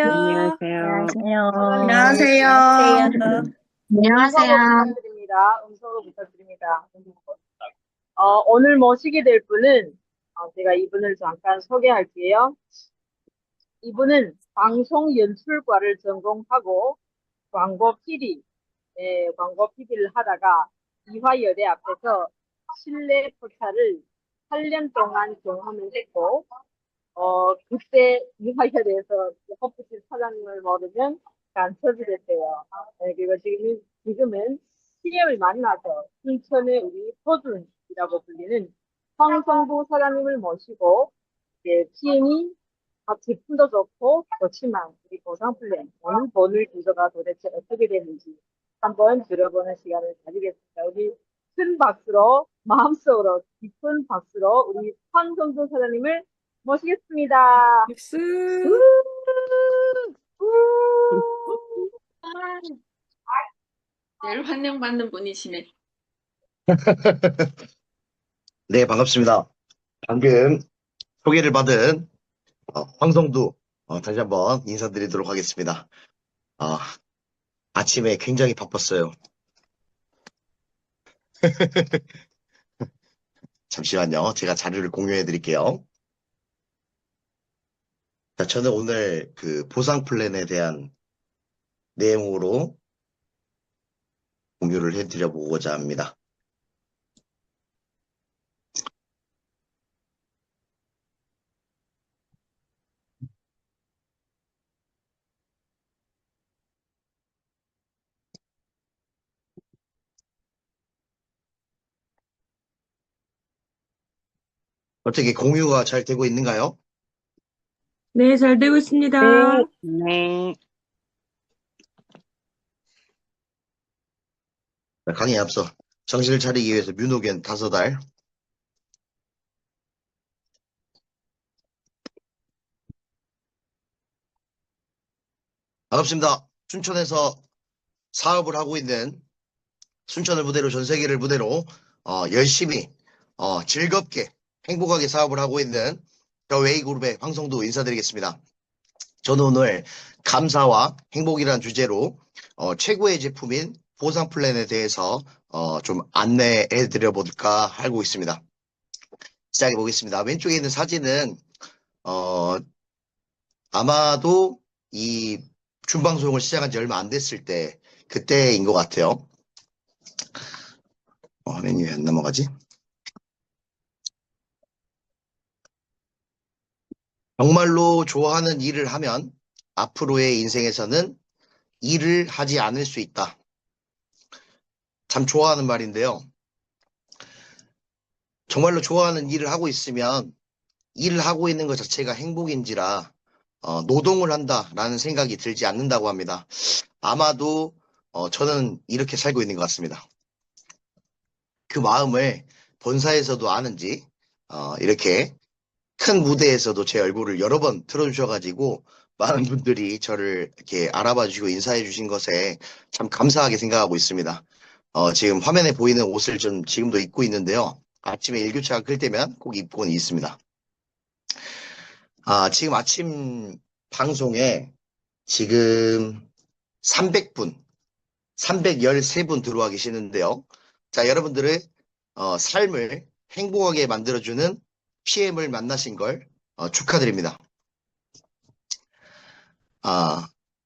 안녕하세요. 안녕하세요. 안녕하세요. 안녕하세요. 부탁드립니다. 음성으로 부탁드립니다. 오늘 모시게 될 분은 제가 이분을 잠깐 소개할게요. 이분은 방송 연출과를 전공하고 광고 PD, 광고 PD를 하다가 이화여대 앞에서 실내 포차를 8년 동안 경험을 했고, 그때 이화여대에서 커피집 사장님을 모르면 간첩이 됐대요. 그리고 지금은 PM을 만나서 순천의 우리 서준이라고 불리는 황성부 사장님을 모시고, PM이 제품도 좋고 좋지만 우리 보상 플랜, 오늘 구조가 도대체 어떻게 되는지 한번 들어보는 시간을 가지겠습니다. 우리 큰 박수로, 마음속으로 깊은 박수로 우리 황성부 사장님을 모시겠습니다. 박수. 늘 환영받는 분이시네. 네, 반갑습니다. 방금 소개를 받은 황성두 다시 한번 인사드리도록 하겠습니다. 아침에 굉장히 바빴어요. 잠시만요. 제가 자료를 공유해 드릴게요. 자, 저는 오늘 그 보상 플랜에 대한 내용으로 공유를 해드려 보고자 합니다. 어떻게 공유가 잘 되고 있는가요? 네, 잘 되고 있습니다. 네. 자, 강의에 앞서 정신을 차리기 위해서 뮤노겐 5알. 반갑습니다. 춘천에서 사업을 하고 있는, 순천을 무대로 전 세계를 무대로 열심히 즐겁게 행복하게 사업을 하고 있는 더 웨이그룹의 황성두 인사드리겠습니다. 저는 오늘 감사와 행복이라는 주제로 최고의 제품인 보상 플랜에 대해서 좀 안내해 드려 볼까 하고 있습니다. 시작해 보겠습니다. 왼쪽에 있는 사진은 아마도 이 준방송을 시작한 지 얼마 안 됐을 때 그때인 것 같아요. 화면이 왜 안 넘어가지? 정말로 좋아하는 일을 하면 앞으로의 인생에서는 일을 하지 않을 수 있다. 참 좋아하는 말인데요. 정말로 좋아하는 일을 하고 있으면 일을 하고 있는 것 자체가 행복인지라 노동을 한다라는 생각이 들지 않는다고 합니다. 아마도 저는 이렇게 살고 있는 것 같습니다. 그 마음을 본사에서도 아는지 이렇게 큰 무대에서도 제 얼굴을 여러 번 틀어주셔가지고 많은 분들이 저를 이렇게 알아봐 주시고 인사해 주신 것에 참 감사하게 생각하고 있습니다. 지금 화면에 보이는 옷을 좀 지금도 입고 있는데요. 아침에 일교차가 클 때면 꼭 입고는 있습니다. 지금 아침 방송에 지금 300분, 313분 들어와 계시는데요. 자, 여러분들의 삶을 행복하게 만들어주는 PM을 만나신 걸 축하드립니다.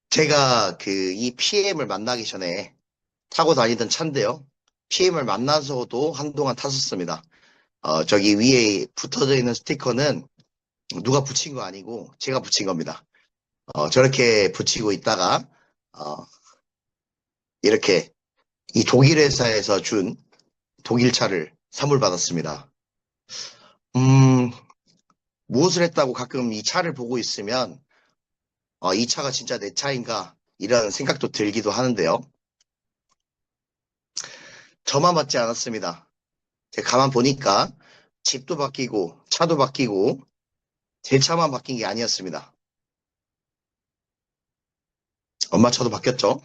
제가 이 PM을 만나기 전에 타고 다니던 차인데요. PM을 만나서도 한동안 탔었습니다. 저기 위에 붙어져 있는 스티커는 누가 붙인 거 아니고 제가 붙인 겁니다. 저렇게 붙이고 있다가 이렇게 이 독일 회사에서 준 독일 차를 선물받았습니다. 무엇을 했다고 가끔 이 차를 보고 있으면 이 차가 진짜 내 차인가 이런 생각도 들기도 하는데요. 저만 받지 않았습니다. 제가 가만 보니까 집도 바뀌고 차도 바뀌고 제 차만 바뀐 게 아니었습니다. 엄마 차도 바뀌었죠.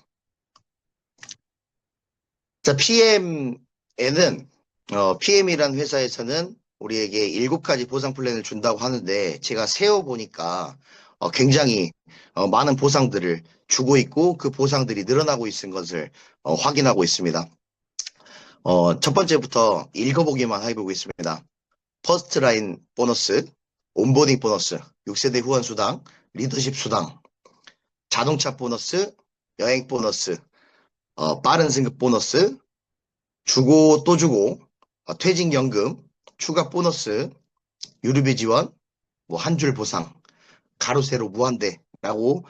자, PM에는 PM이라는 회사에서는 우리에게 7가지 보상 플랜을 준다고 하는데 제가 세어보니까 굉장히 많은 보상들을 주고 있고 그 보상들이 늘어나고 있는 것을 확인하고 있습니다. 첫 번째부터 읽어보기만 해보겠습니다. 퍼스트 라인 보너스, 온보딩 보너스, 6세대 후원 수당, 리더십 수당, 자동차 보너스, 여행 보너스, 빠른 승급 보너스, 주고 또 주고, 퇴직연금, 추가 보너스, 유류비 지원, 뭐 한 줄 보상, 가로 세로 무한대라고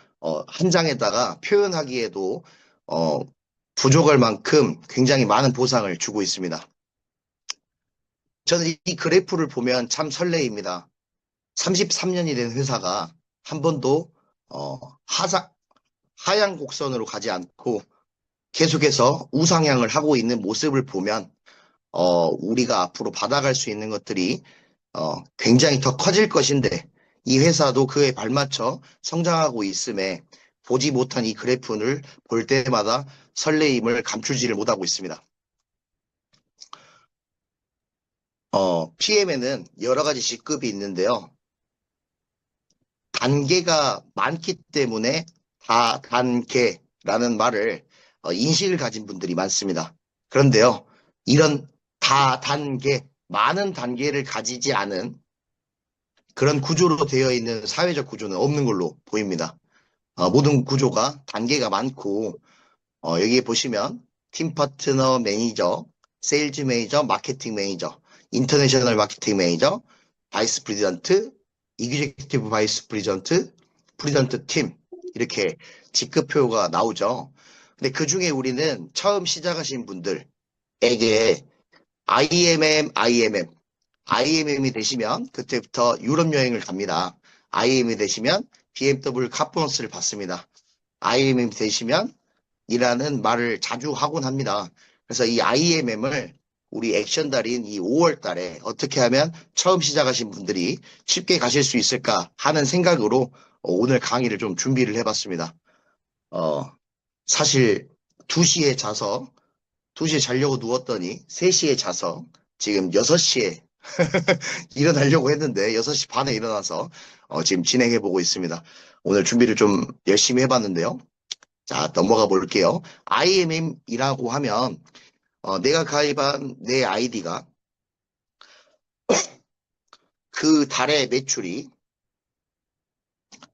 한 장에다가 표현하기에도 부족할 만큼 굉장히 많은 보상을 주고 있습니다. 저는 이 그래프를 보면 참 설레입니다. 33년이 된 회사가 한 번도 하향 곡선으로 가지 않고 계속해서 우상향을 하고 있는 모습을 보면 우리가 앞으로 받아갈 수 있는 것들이 굉장히 더 커질 것인데 이 회사도 그에 발맞춰 성장하고 있음에 보지 못한 이 그래프를 볼 때마다 설레임을 감추지를 못하고 있습니다. PM에는 여러 가지 직급이 있는데요. 단계가 많기 때문에 다단계라는 말을 인식을 가진 분들이 많습니다. 그런데요, 이런 다단계, 많은 단계를 가지지 않은 그런 구조로 되어 있는 사회적 구조는 없는 걸로 보입니다. 모든 구조가 단계가 많고 여기에 보시면 팀 파트너 매니저, 세일즈 매니저, 마케팅 매니저, 인터내셔널 마케팅 매니저, 바이스 프리전트, 이그제큐티브 바이스 프리전트, 프리전트 팀 이렇게 직급표가 나오죠. 근데 그 중에 우리는 처음 시작하신 분들에게 IMM이 되시면 그때부터 유럽 여행을 갑니다. IMM이 되시면 BMW 카보너스를 받습니다. IMM이 되시면 이라는 말을 자주 하곤 합니다. 그래서 이 IMM을 우리 액션 달인 이 5월 달에 어떻게 하면 처음 시작하신 분들이 쉽게 가실 수 있을까 하는 생각으로 오늘 강의를 좀 준비를 해봤습니다. 사실 2시에 자려고 누웠더니 3시에 자서 지금 6시에 일어나려고 했는데 6시 반에 일어나서 지금 진행해보고 있습니다. 오늘 준비를 좀 열심히 해봤는데요. 자, 넘어가 볼게요. IMM이라고 하면 내가 가입한 내 아이디가 그 달의 매출이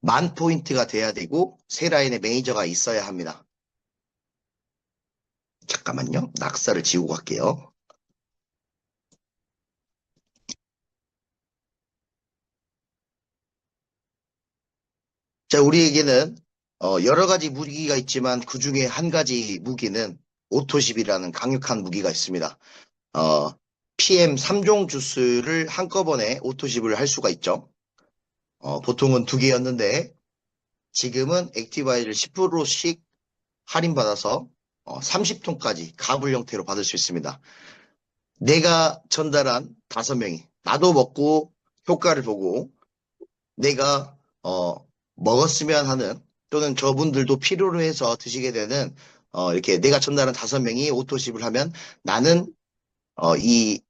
10,000포인트가 돼야 되고 세 라인의 매니저가 있어야 합니다. 잠깐만요. 낙서를 지우고 갈게요. 자, 우리에게는 여러 가지 무기가 있지만 그 중에 한 가지 무기는 오토십이라는 강력한 무기가 있습니다. PM 3종 주스를 한꺼번에 오토십을 할 수가 있죠. 보통은 2개였는데 지금은 액티바이를 10%씩 할인받아서 30통까지 가불 형태로 받을 수 있습니다. 내가 전달한 5명이 나도 먹고 효과를 보고 내가 먹었으면 하는 또는 저분들도 필요로 해서 드시게 되는 이렇게 내가 전달한 5명이 오토십을 하면 나는 이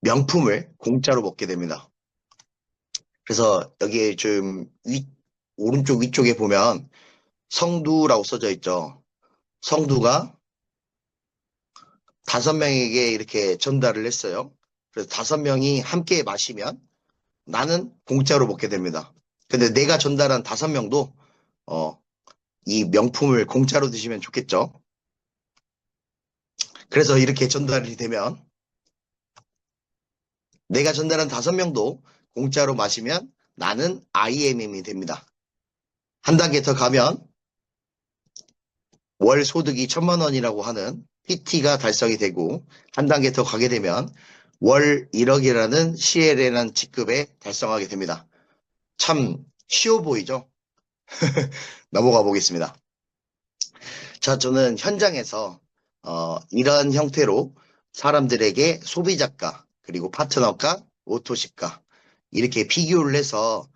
명품을 공짜로 먹게 됩니다. 그래서 여기에 좀 오른쪽 위쪽에 보면 성두라고 써져 있죠. 성두가 5명에게 이렇게 전달을 했어요. 그래서 5명이 함께 마시면 나는 공짜로 먹게 됩니다. 근데 내가 전달한 5명도 이 명품을 공짜로 드시면 좋겠죠. 그래서 이렇게 전달이 되면 내가 전달한 5명도 공짜로 마시면 나는 IMM이 됩니다. 한 단계 더 가면 월 소득이 1,000만 원이라고 하는 PT가 달성이 되고 한 단계 더 가게 되면 월 1억이라는 CL이라는 직급에 달성하게 됩니다. 참 쉬워 보이죠? 넘어가 보겠습니다. 자, 저는 현장에서 이런 형태로 사람들에게 소비자가 그리고 파트너가 오토십가 이렇게 비교를 해서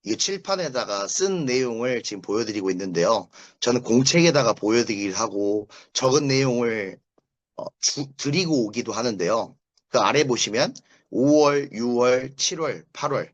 이 칠판에다가 쓴 내용을 지금 보여드리고 있는데요. 저는 공책에다가 보여드리기도 하고 적은 내용을 드리고 오기도 하는데요. 그 아래 보시면 5월, 6월, 7월, 8월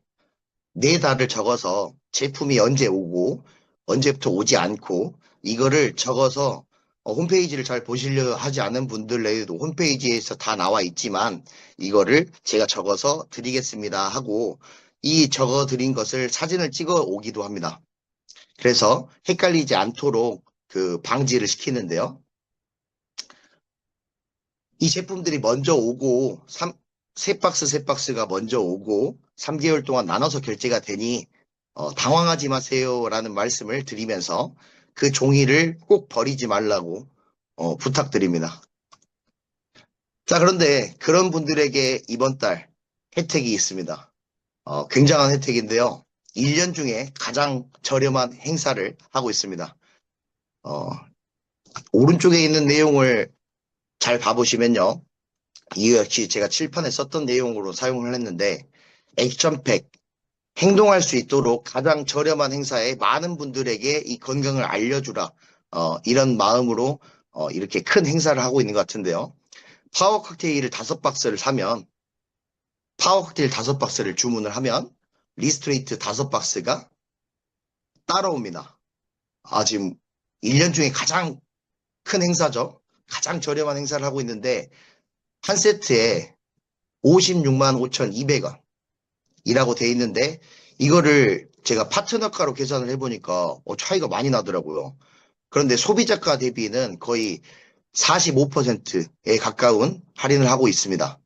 4달을 적어서 제품이 언제 오고 언제부터 오지 않고 이거를 적어서 홈페이지를 잘 보시려 하지 않은 분들에도 홈페이지에서 다 나와 있지만 이거를 제가 적어서 드리겠습니다 하고 이 적어 드린 것을 사진을 찍어 오기도 합니다. 그래서 헷갈리지 않도록 그 방지를 시키는데요. 이 제품들이 먼저 오고 세 박스가 먼저 오고 3개월 동안 나눠서 결제가 되니 당황하지 마세요라는 말씀을 드리면서 그 종이를 꼭 버리지 말라고 부탁드립니다. 자, 그런데 그런 분들에게 이번 달 혜택이 있습니다. 굉장한 혜택인데요. 1년 중에 가장 저렴한 행사를 하고 있습니다. 오른쪽에 있는 내용을 잘 봐보시면요. 이거 역시 제가 칠판에 썼던 내용으로 사용을 했는데 액션팩, 행동할 수 있도록 가장 저렴한 행사에 많은 분들에게 이 건강을 알려주라. 이런 마음으로 이렇게 큰 행사를 하고 있는 것 같은데요. 파워 칵테일을 5박스를 사면 파워 칵테일 5박스를 주문을 하면 리스트레이트 5박스가 따라옵니다. 지금 1년 중에 가장 큰 행사죠. 가장 저렴한 행사를 하고 있는데 한 세트에 56만 5,200원 이라고 돼 있는데 이거를 제가 파트너가로 계산을 해보니까 차이가 많이 나더라고요. 그런데 소비자가 대비는 거의 45%에 가까운 할인을 하고 있습니다.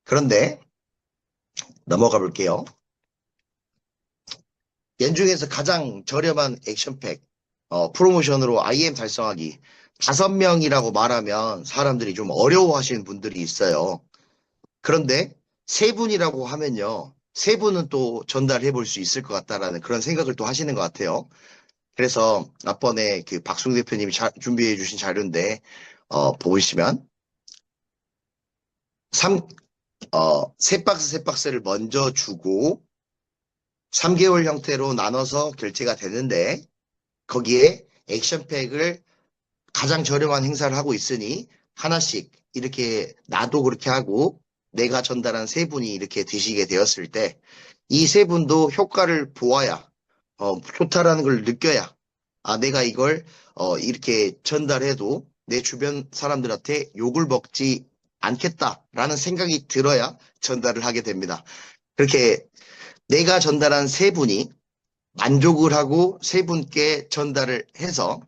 그런데 넘어가 볼게요. 연중에서 가장 저렴한 액션팩 프로모션으로 IM 달성하기 5명이라고 말하면 사람들이 좀 어려워하시는 분들이 있어요. 그런데 3분이라고 하면요. 3분은 또 전달해 볼 수 있을 것 같다라는 그런 생각을 또 하시는 것 같아요. 그래서 앞번에 그 박승우 대표님이 준비해 주신 자료인데 보시면 3박스를 먼저 주고 3개월 형태로 나눠서 결제가 되는데 거기에 액션팩을 가장 저렴한 행사를 하고 있으니 하나씩 이렇게 나도 그렇게 하고 내가 전달한 3분이 이렇게 드시게 되었을 때 이 3분도 효과를 보아야 좋다라는 걸 느껴야 내가 이걸 이렇게 전달해도 내 주변 사람들한테 욕을 먹지 않겠다라는 생각이 들어야 전달을 하게 됩니다. 그렇게 내가 전달한 3분이 만족을 하고 3분께 전달을 해서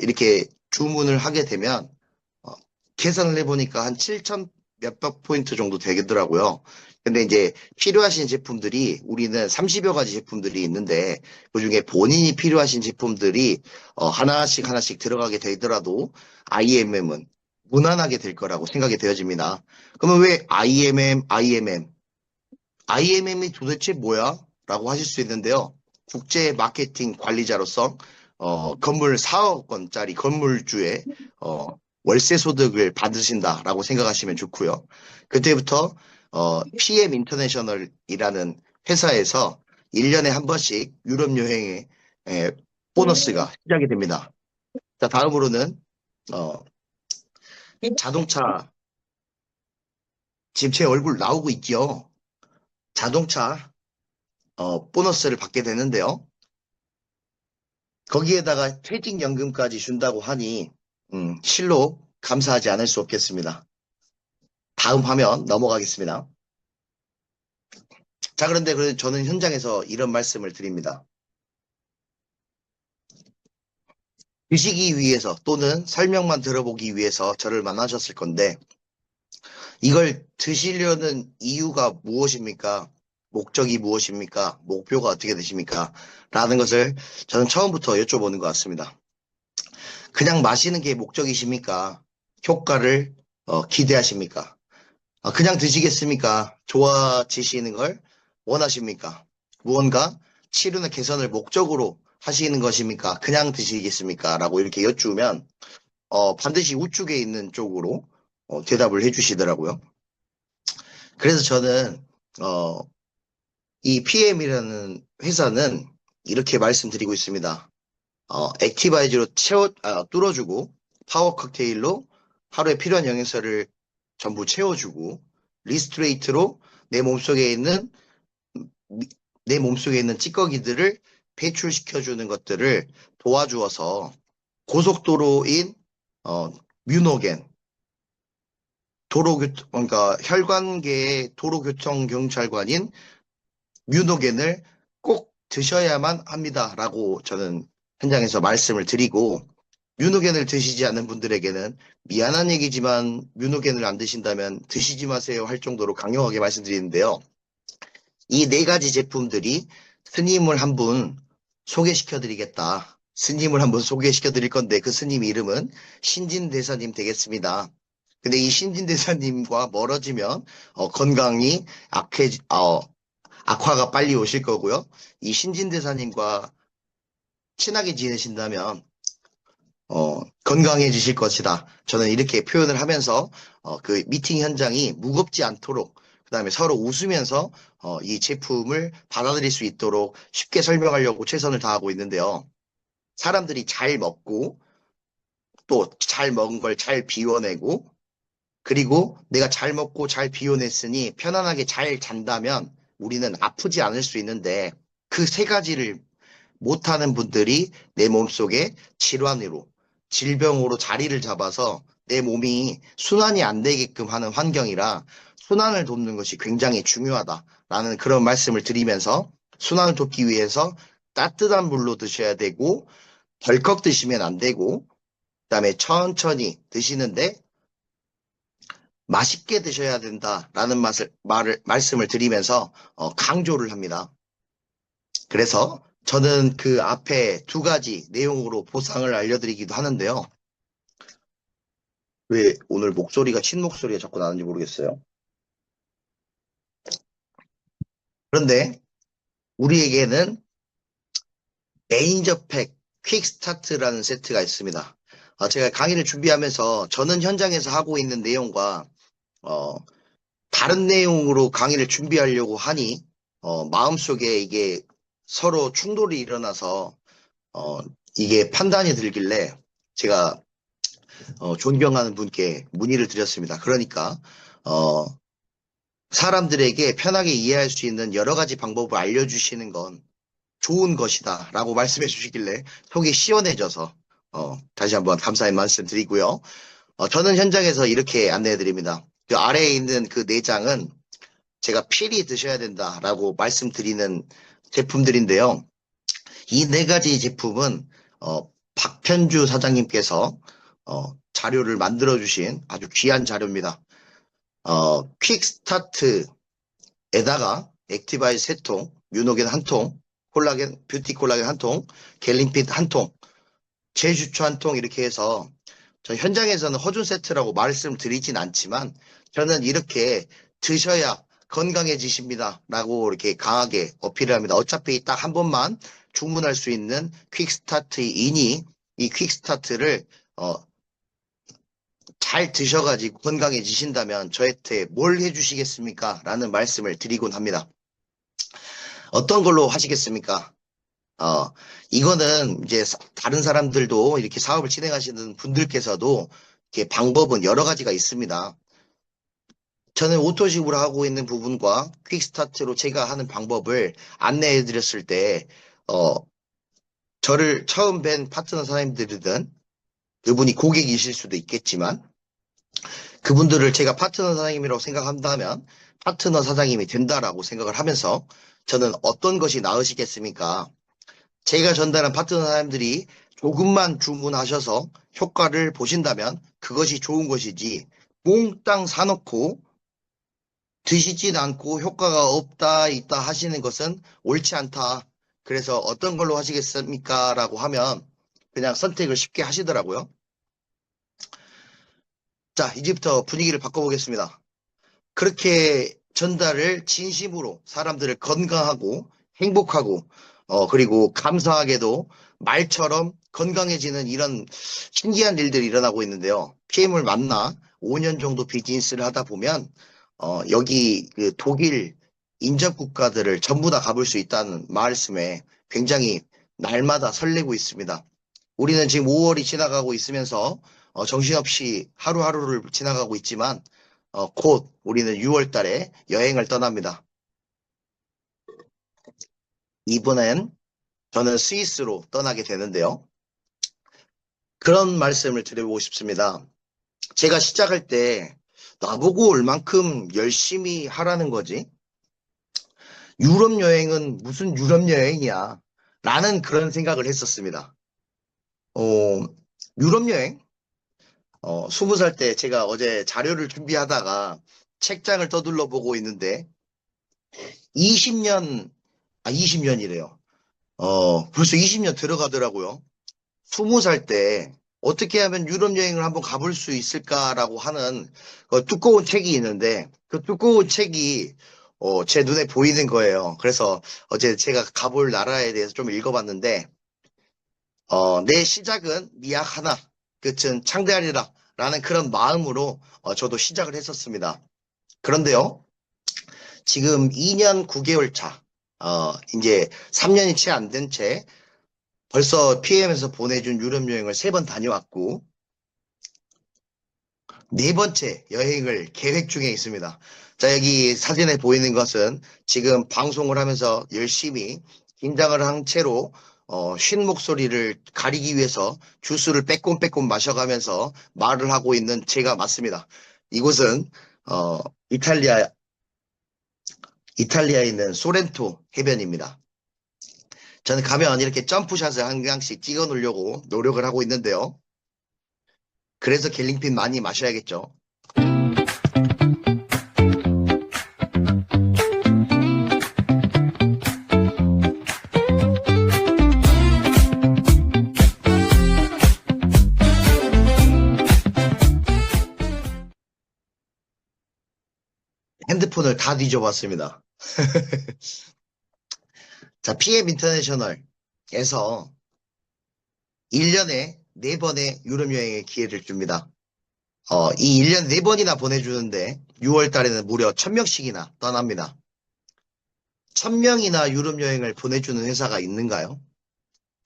이렇게 주문을 하게 되면 계산을 해보니까 한 7천 몇백 포인트 정도 되겠더라고요. 근데 이제 필요하신 제품들이 우리는 30여 가지 제품들이 있는데 그중에 본인이 필요하신 제품들이 하나씩 들어가게 되더라도 IMM은 무난하게 될 거라고 생각이 되어집니다. 그러면 왜 IMM이 도대체 뭐야? 라고 하실 수 있는데요. 국제 마케팅 관리자로서 건물 4억 원짜리 건물주의 월세 소득을 받으신다라고 생각하시면 좋고요. 그때부터 PM 인터내셔널이라는 회사에서 1년에 한 번씩 유럽 여행의 보너스가 시작이 됩니다. 자, 다음으로는 자동차, 지금 제 얼굴 나오고 있죠. 자동차 보너스를 받게 되는데요. 거기에다가 퇴직연금까지 준다고 하니 실로 감사하지 않을 수 없겠습니다. 다음 화면 넘어가겠습니다. 자, 그런데 저는 현장에서 이런 말씀을 드립니다. 드시기 위해서 또는 설명만 들어보기 위해서 저를 만나셨을 건데 이걸 드시려는 이유가 무엇입니까? 목적이 무엇입니까? 목표가 어떻게 되십니까? 라는 것을 저는 처음부터 여쭤보는 것 같습니다. 그냥 마시는 게 목적이십니까? 효과를 기대하십니까? 그냥 드시겠습니까? 좋아지시는 걸 원하십니까? 무언가 치료나 개선을 목적으로 하시는 것입니까? 그냥 드시겠습니까? 라고 이렇게 여쭈면 반드시 우측에 있는 쪽으로 대답을 해주시더라고요. 그래서 저는 이 PM이라는 회사는 이렇게 말씀드리고 있습니다. 액티바이즈로 뚫어주고 파워 칵테일로 하루에 필요한 영양소를 전부 채워주고 리스트레이트로 내 몸속에 있는 내 몸속에 있는 찌꺼기들을 배출시켜주는 것들을 도와주어서 고속도로인 뮤노겐, 그러니까 혈관계의 도로교통경찰관인 뮤노겐을 꼭 드셔야만 합니다라고 저는 현장에서 말씀을 드리고, 뮤노겐을 드시지 않는 분들에게는 미안한 얘기지만 뮤노겐을 안 드신다면 드시지 마세요 할 정도로 강력하게 말씀드리는데요. 이 네 가지 제품들이 스님을 한 분 소개시켜 드리겠다. 스님을 한 분 소개시켜 드릴 건데 그 스님 이름은 신진대사님 되겠습니다. 근데 이 신진대사님과 멀어지면 건강이 악화가 빨리 오실 거고요. 이 신진대사님과 친하게 지내신다면 건강해지실 것이다. 저는 이렇게 표현을 하면서 그 미팅 현장이 무겁지 않도록, 그 다음에 서로 웃으면서 이 제품을 받아들일 수 있도록 쉽게 설명하려고 최선을 다하고 있는데요. 사람들이 잘 먹고 또 잘 먹은 걸 잘 비워내고, 그리고 내가 잘 먹고 잘 비워냈으니 편안하게 잘 잔다면 우리는 아프지 않을 수 있는데, 그 세 가지를 못하는 분들이 내 몸속에 질환으로, 질병으로 자리를 잡아서 내 몸이 순환이 안 되게끔 하는 환경이라 순환을 돕는 것이 굉장히 중요하다라는 그런 말씀을 드리면서, 순환을 돕기 위해서 따뜻한 물로 드셔야 되고 덜컥 드시면 안 되고, 그다음에 천천히 드시는데 맛있게 드셔야 된다라는 말씀을 드리면서 강조를 합니다. 그래서 저는 그 앞에 두 가지 내용으로 보상을 알려드리기도 하는데요. 왜 오늘 목소리가 친목소리가 자꾸 나는지 모르겠어요. 그런데 우리에게는 매니저팩 퀵스타트라는 세트가 있습니다. 제가 강의를 준비하면서 저는 현장에서 하고 있는 내용과 다른 내용으로 강의를 준비하려고 하니 마음속에 이게 서로 충돌이 일어나서 이게 판단이 들길래 제가 존경하는 분께 문의를 드렸습니다. 그러니까 사람들에게 편하게 이해할 수 있는 여러 가지 방법을 알려주시는 건 좋은 것이다 라고 말씀해 주시길래 속이 시원해져서 다시 한번 감사의 말씀 드리고요. 저는 현장에서 이렇게 안내해 드립니다. 그 아래에 있는 그 내장은 제가 필히 드셔야 된다라고 말씀드리는 제품들인데요. 이 네 가지 제품은 박편주 사장님께서 자료를 만들어 주신 아주 귀한 자료입니다. 퀵스타트에다가 액티바이 3통, 뮤노겐 1통, 콜라겐, 뷰티 콜라겐 1통, 갤린핏 1통, 제주초 1통 이렇게 해서 저 현장에서는 허준 세트라고 말씀드리진 않지만 저는 이렇게 드셔야 건강해지십니다 라고 이렇게 강하게 어필을 합니다. 어차피 딱 한 번만 주문할 수 있는 퀵스타트이니 이 퀵스타트를 잘 드셔가지고 건강해지신다면 저한테 뭘 해주시겠습니까? 라는 말씀을 드리곤 합니다. 어떤 걸로 하시겠습니까? 이거는 이제 다른 사람들도 이렇게 사업을 진행하시는 분들께서도 이렇게 방법은 여러 가지가 있습니다. 저는 오토식으로 하고 있는 부분과 퀵스타트로 제가 하는 방법을 안내해 드렸을 때, 저를 처음 뵌 파트너 사장님들이든 그분이 고객이실 수도 있겠지만, 그분들을 제가 파트너 사장님이라고 생각한다면 파트너 사장님이 된다라고 생각을 하면서 저는 어떤 것이 나으시겠습니까? 제가 전달한 파트너 사장님들이 조금만 주문하셔서 효과를 보신다면 그것이 좋은 것이지, 몽땅 사놓고 드시진 않고 효과가 없다 있다 하시는 것은 옳지 않다. 그래서 어떤 걸로 하시겠습니까? 라고 하면 그냥 선택을 쉽게 하시더라고요. 자, 이제부터 분위기를 바꿔보겠습니다. 그렇게 전달을 진심으로 사람들을 건강하고 행복하고 그리고 감사하게도 말처럼 건강해지는 이런 신기한 일들이 일어나고 있는데요. PM을 만나 5년 정도 비즈니스를 하다 보면 여기 그 독일 인접 국가들을 전부 다 가볼 수 있다는 말씀에 굉장히 날마다 설레고 있습니다. 우리는 지금 5월이 지나가고 있으면서 정신없이 하루하루를 지나가고 있지만 곧 우리는 6월 달에 여행을 떠납니다. 이번엔 저는 스위스로 떠나게 되는데요. 그런 말씀을 드려보고 싶습니다. 제가 시작할 때 나보고 얼만큼 열심히 하라는 거지? 유럽 여행은 무슨 유럽 여행이야? 라는 그런 생각을 했었습니다. 어, 유럽 여행? 20살 때 제가 어제 자료를 준비하다가 책장을 떠둘러 보고 있는데 20년, 20년이래요. 벌써 20년 들어가더라고요. 20살 때 어떻게 하면 유럽 여행을 한번 가볼 수 있을까라고 하는 두꺼운 책이 있는데 그 두꺼운 책이 제 눈에 보이는 거예요. 그래서 어제 제가 가볼 나라에 대해서 좀 읽어봤는데 내 시작은 미약 하나, 끝은 창대하리라 라는 그런 마음으로 저도 시작을 했었습니다. 그런데요, 지금 2년 9개월 차, 이제 3년이 채 안 된 채 벌써 PM에서 보내준 유럽 여행을 3번 다녀왔고, 4번째 여행을 계획 중에 있습니다. 자, 여기 사진에 보이는 것은 지금 방송을 하면서 열심히 긴장을 한 채로 쉰 목소리를 가리기 위해서 주스를 빼꼼빼꼼 마셔가면서 말을 하고 있는 제가 맞습니다. 이곳은 이탈리아에 있는 소렌토 해변입니다. 저는 가면 이렇게 점프샷을 한 장씩 찍어 놓으려고 노력을 하고 있는데요. 그래서 갤링핀 많이 마셔야겠죠. 핸드폰을 다 뒤져봤습니다. 자, PM 인터내셔널에서 1년에 4번의 유럽 여행의 기회를 줍니다. 이 1년 4번이나 보내주는데 6월 달에는 무려 1000명씩이나 떠납니다. 1000명이나 유럽 여행을 보내주는 회사가 있는가요?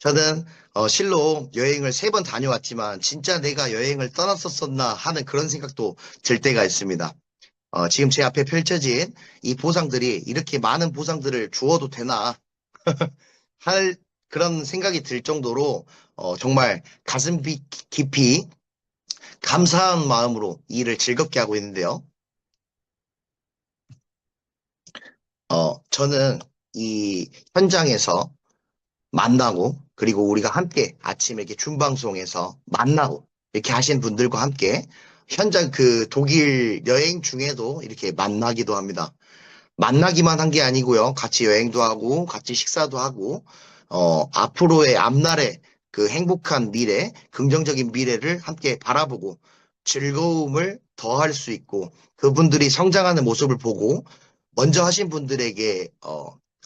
저는 실로 여행을 3번 다녀왔지만 진짜 내가 여행을 떠났었나 하는 그런 생각도 들 때가 있습니다. 지금 제 앞에 펼쳐진 이 보상들이 이렇게 많은 보상들을 주어도 되나 할 그런 생각이 들 정도로 정말 가슴 깊이 감사한 마음으로 이 일을 즐겁게 하고 있는데요. 저는 이 현장에서 만나고 그리고 우리가 함께 아침에 이렇게 준방송에서 만나고 이렇게 하신 분들과 함께 현장 그 독일 여행 중에도 이렇게 만나기도 합니다. 만나기만 한 게 아니고요. 같이 여행도 하고 같이 식사도 하고 앞으로의 앞날의 그 행복한 미래, 긍정적인 미래를 함께 바라보고 즐거움을 더할 수 있고 그분들이 성장하는 모습을 보고 먼저 하신 분들에게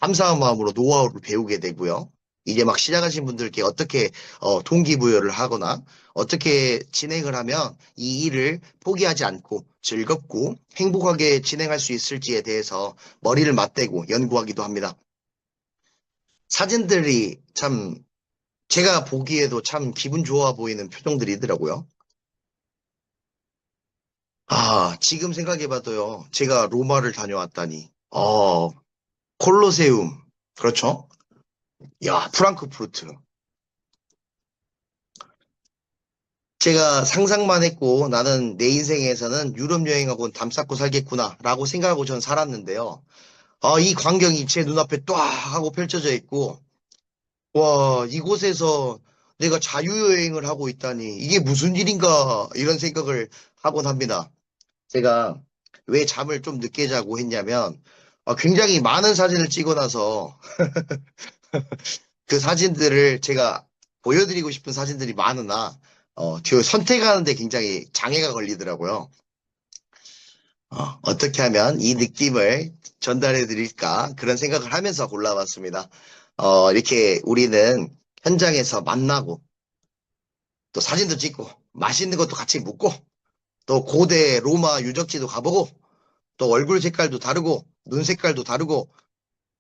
감사한 마음으로 노하우를 배우게 되고요. 이제 막 시작하신 분들께 어떻게 동기부여를 하거나 어떻게 진행을 하면 이 일을 포기하지 않고 즐겁고 행복하게 진행할 수 있을지에 대해서 머리를 맞대고 연구하기도 합니다. 사진들이 참 제가 보기에도 참 기분 좋아 보이는 표정들이더라고요. 지금 생각해봐도요. 제가 로마를 다녀왔다니. 콜로세움. 그렇죠? 야, 프랑크푸르트. 제가 상상만 했고 나는 내 인생에서는 유럽 여행하고는 담 쌓고 살겠구나 라고 생각하고 전 살았는데요. 이 광경이 제 눈앞에 ጧ 하고 펼쳐져 있고 와, 이곳에서 내가 자유여행을 하고 있다니 이게 무슨 일인가 이런 생각을 하곤 합니다. 제가 왜 잠을 좀 늦게 자고 했냐면 굉장히 많은 사진을 찍어 놔서 그 사진들을 제가 보여드리고 싶은 사진들이 많으나 뒤에 선택하는데 굉장히 장애가 걸리더라고요. 어떻게 하면 이 느낌을 전달해 드릴까 그런 생각을 하면서 골라봤습니다. 이렇게 우리는 현장에서 만나고 또 사진도 찍고 맛있는 것도 같이 먹고 또 고대 로마 유적지도 가보고 또 얼굴 색깔도 다르고 눈 색깔도 다르고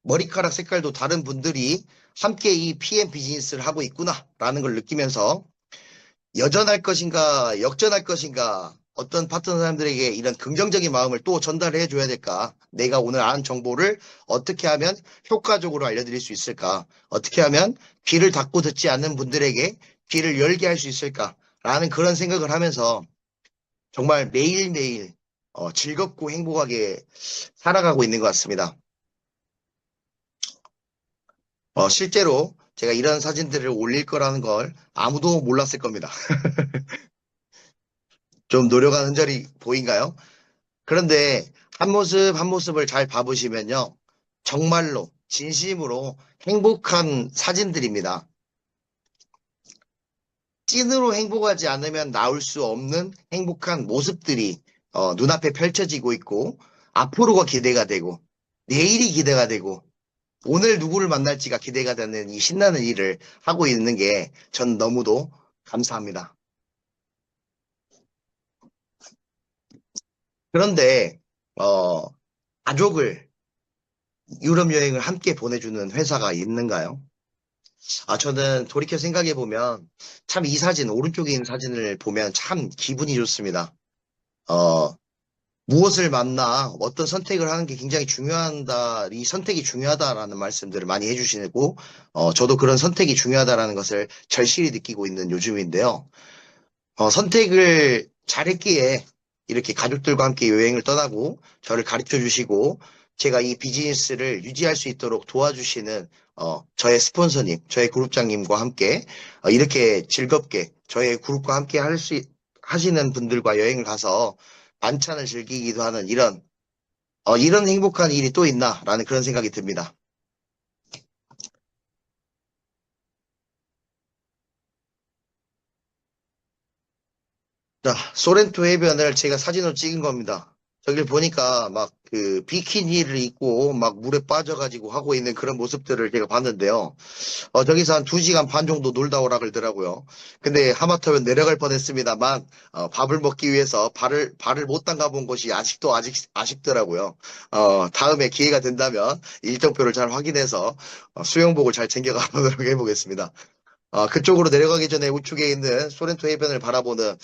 머리카락 색깔도 다른 분들이 함께 이 PM 비즈니스를 하고 있구나 라는 걸 느끼면서 여전할 것인가 역전할 것인가 어떤 파트너 사람들에게 이런 긍정적인 마음을 또 전달해 줘야 될까? 내가 오늘 아는 정보를 어떻게 하면 효과적으로 알려드릴 수 있을까? 어떻게 하면 귀를 닫고 듣지 않는 분들에게 귀를 열게 할 수 있을까? 라는 그런 생각을 하면서 정말 매일매일 즐겁고 행복하게 살아가고 있는 것 같습니다. 실제로 제가 이런 사진들을 올릴 거라는 걸 아무도 몰랐을 겁니다. 좀 노력한 흔적이 보인가요? 그런데 한 모습 한 모습을 잘 봐보시면요. 정말로 진심으로 행복한 사진들입니다. 찐으로 행복하지 않으면 나올 수 없는 행복한 모습들이 눈앞에 펼쳐지고 있고 앞으로가 기대가 되고 내일이 기대가 되고 오늘 누구를 만날지가 기대가 되는 이 신나는 일을 하고 있는 게 전 너무도 감사합니다. 그런데 어, 가족을 유럽 여행을 함께 보내주는 회사가 있는가요? 저는 돌이켜 생각해 보면 참 이 사진, 오른쪽에 있는 사진을 보면 참 기분이 좋습니다. 어, 무엇을 만나 어떤 선택을 하는 게 굉장히 중요하다, 이 선택이 중요하다라는 말씀들을 많이 해주시고, 저도 그런 선택이 중요하다라는 것을 절실히 느끼고 있는 요즘인데요. 선택을 잘했기에 이렇게 가족들과 함께 여행을 떠나고 저를 가르쳐 주시고 제가 이 비즈니스를 유지할 수 있도록 도와주시는 저의 스폰서님, 저의 그룹장님과 함께 이렇게 즐겁게 저의 그룹과 함께 하시는 분들과 여행을 가서 만찬을 즐기기도 하는 이런 행복한 일이 또 있나라는 그런 생각이 듭니다. 자, 소렌토 해변을 제가 사진으로 찍은 겁니다. 저길 보니까 막 그 비키니를 입고 막 물에 빠져가지고 하고 있는 그런 모습들을 제가 봤는데요. 저기서 한 2시간 반 정도 놀다 오라 그러더라고요. 근데 하마터면 내려갈 뻔했습니다만 밥을 먹기 위해서 발을 못 담가 본 곳이 아직 아쉽더라고요. 다음에 기회가 된다면 일정표를 잘 확인해서 수영복을 잘 챙겨가 보도록 해보겠습니다. 그쪽으로 내려가기 전에 우측에 있는 소렌토 해변을 바라보는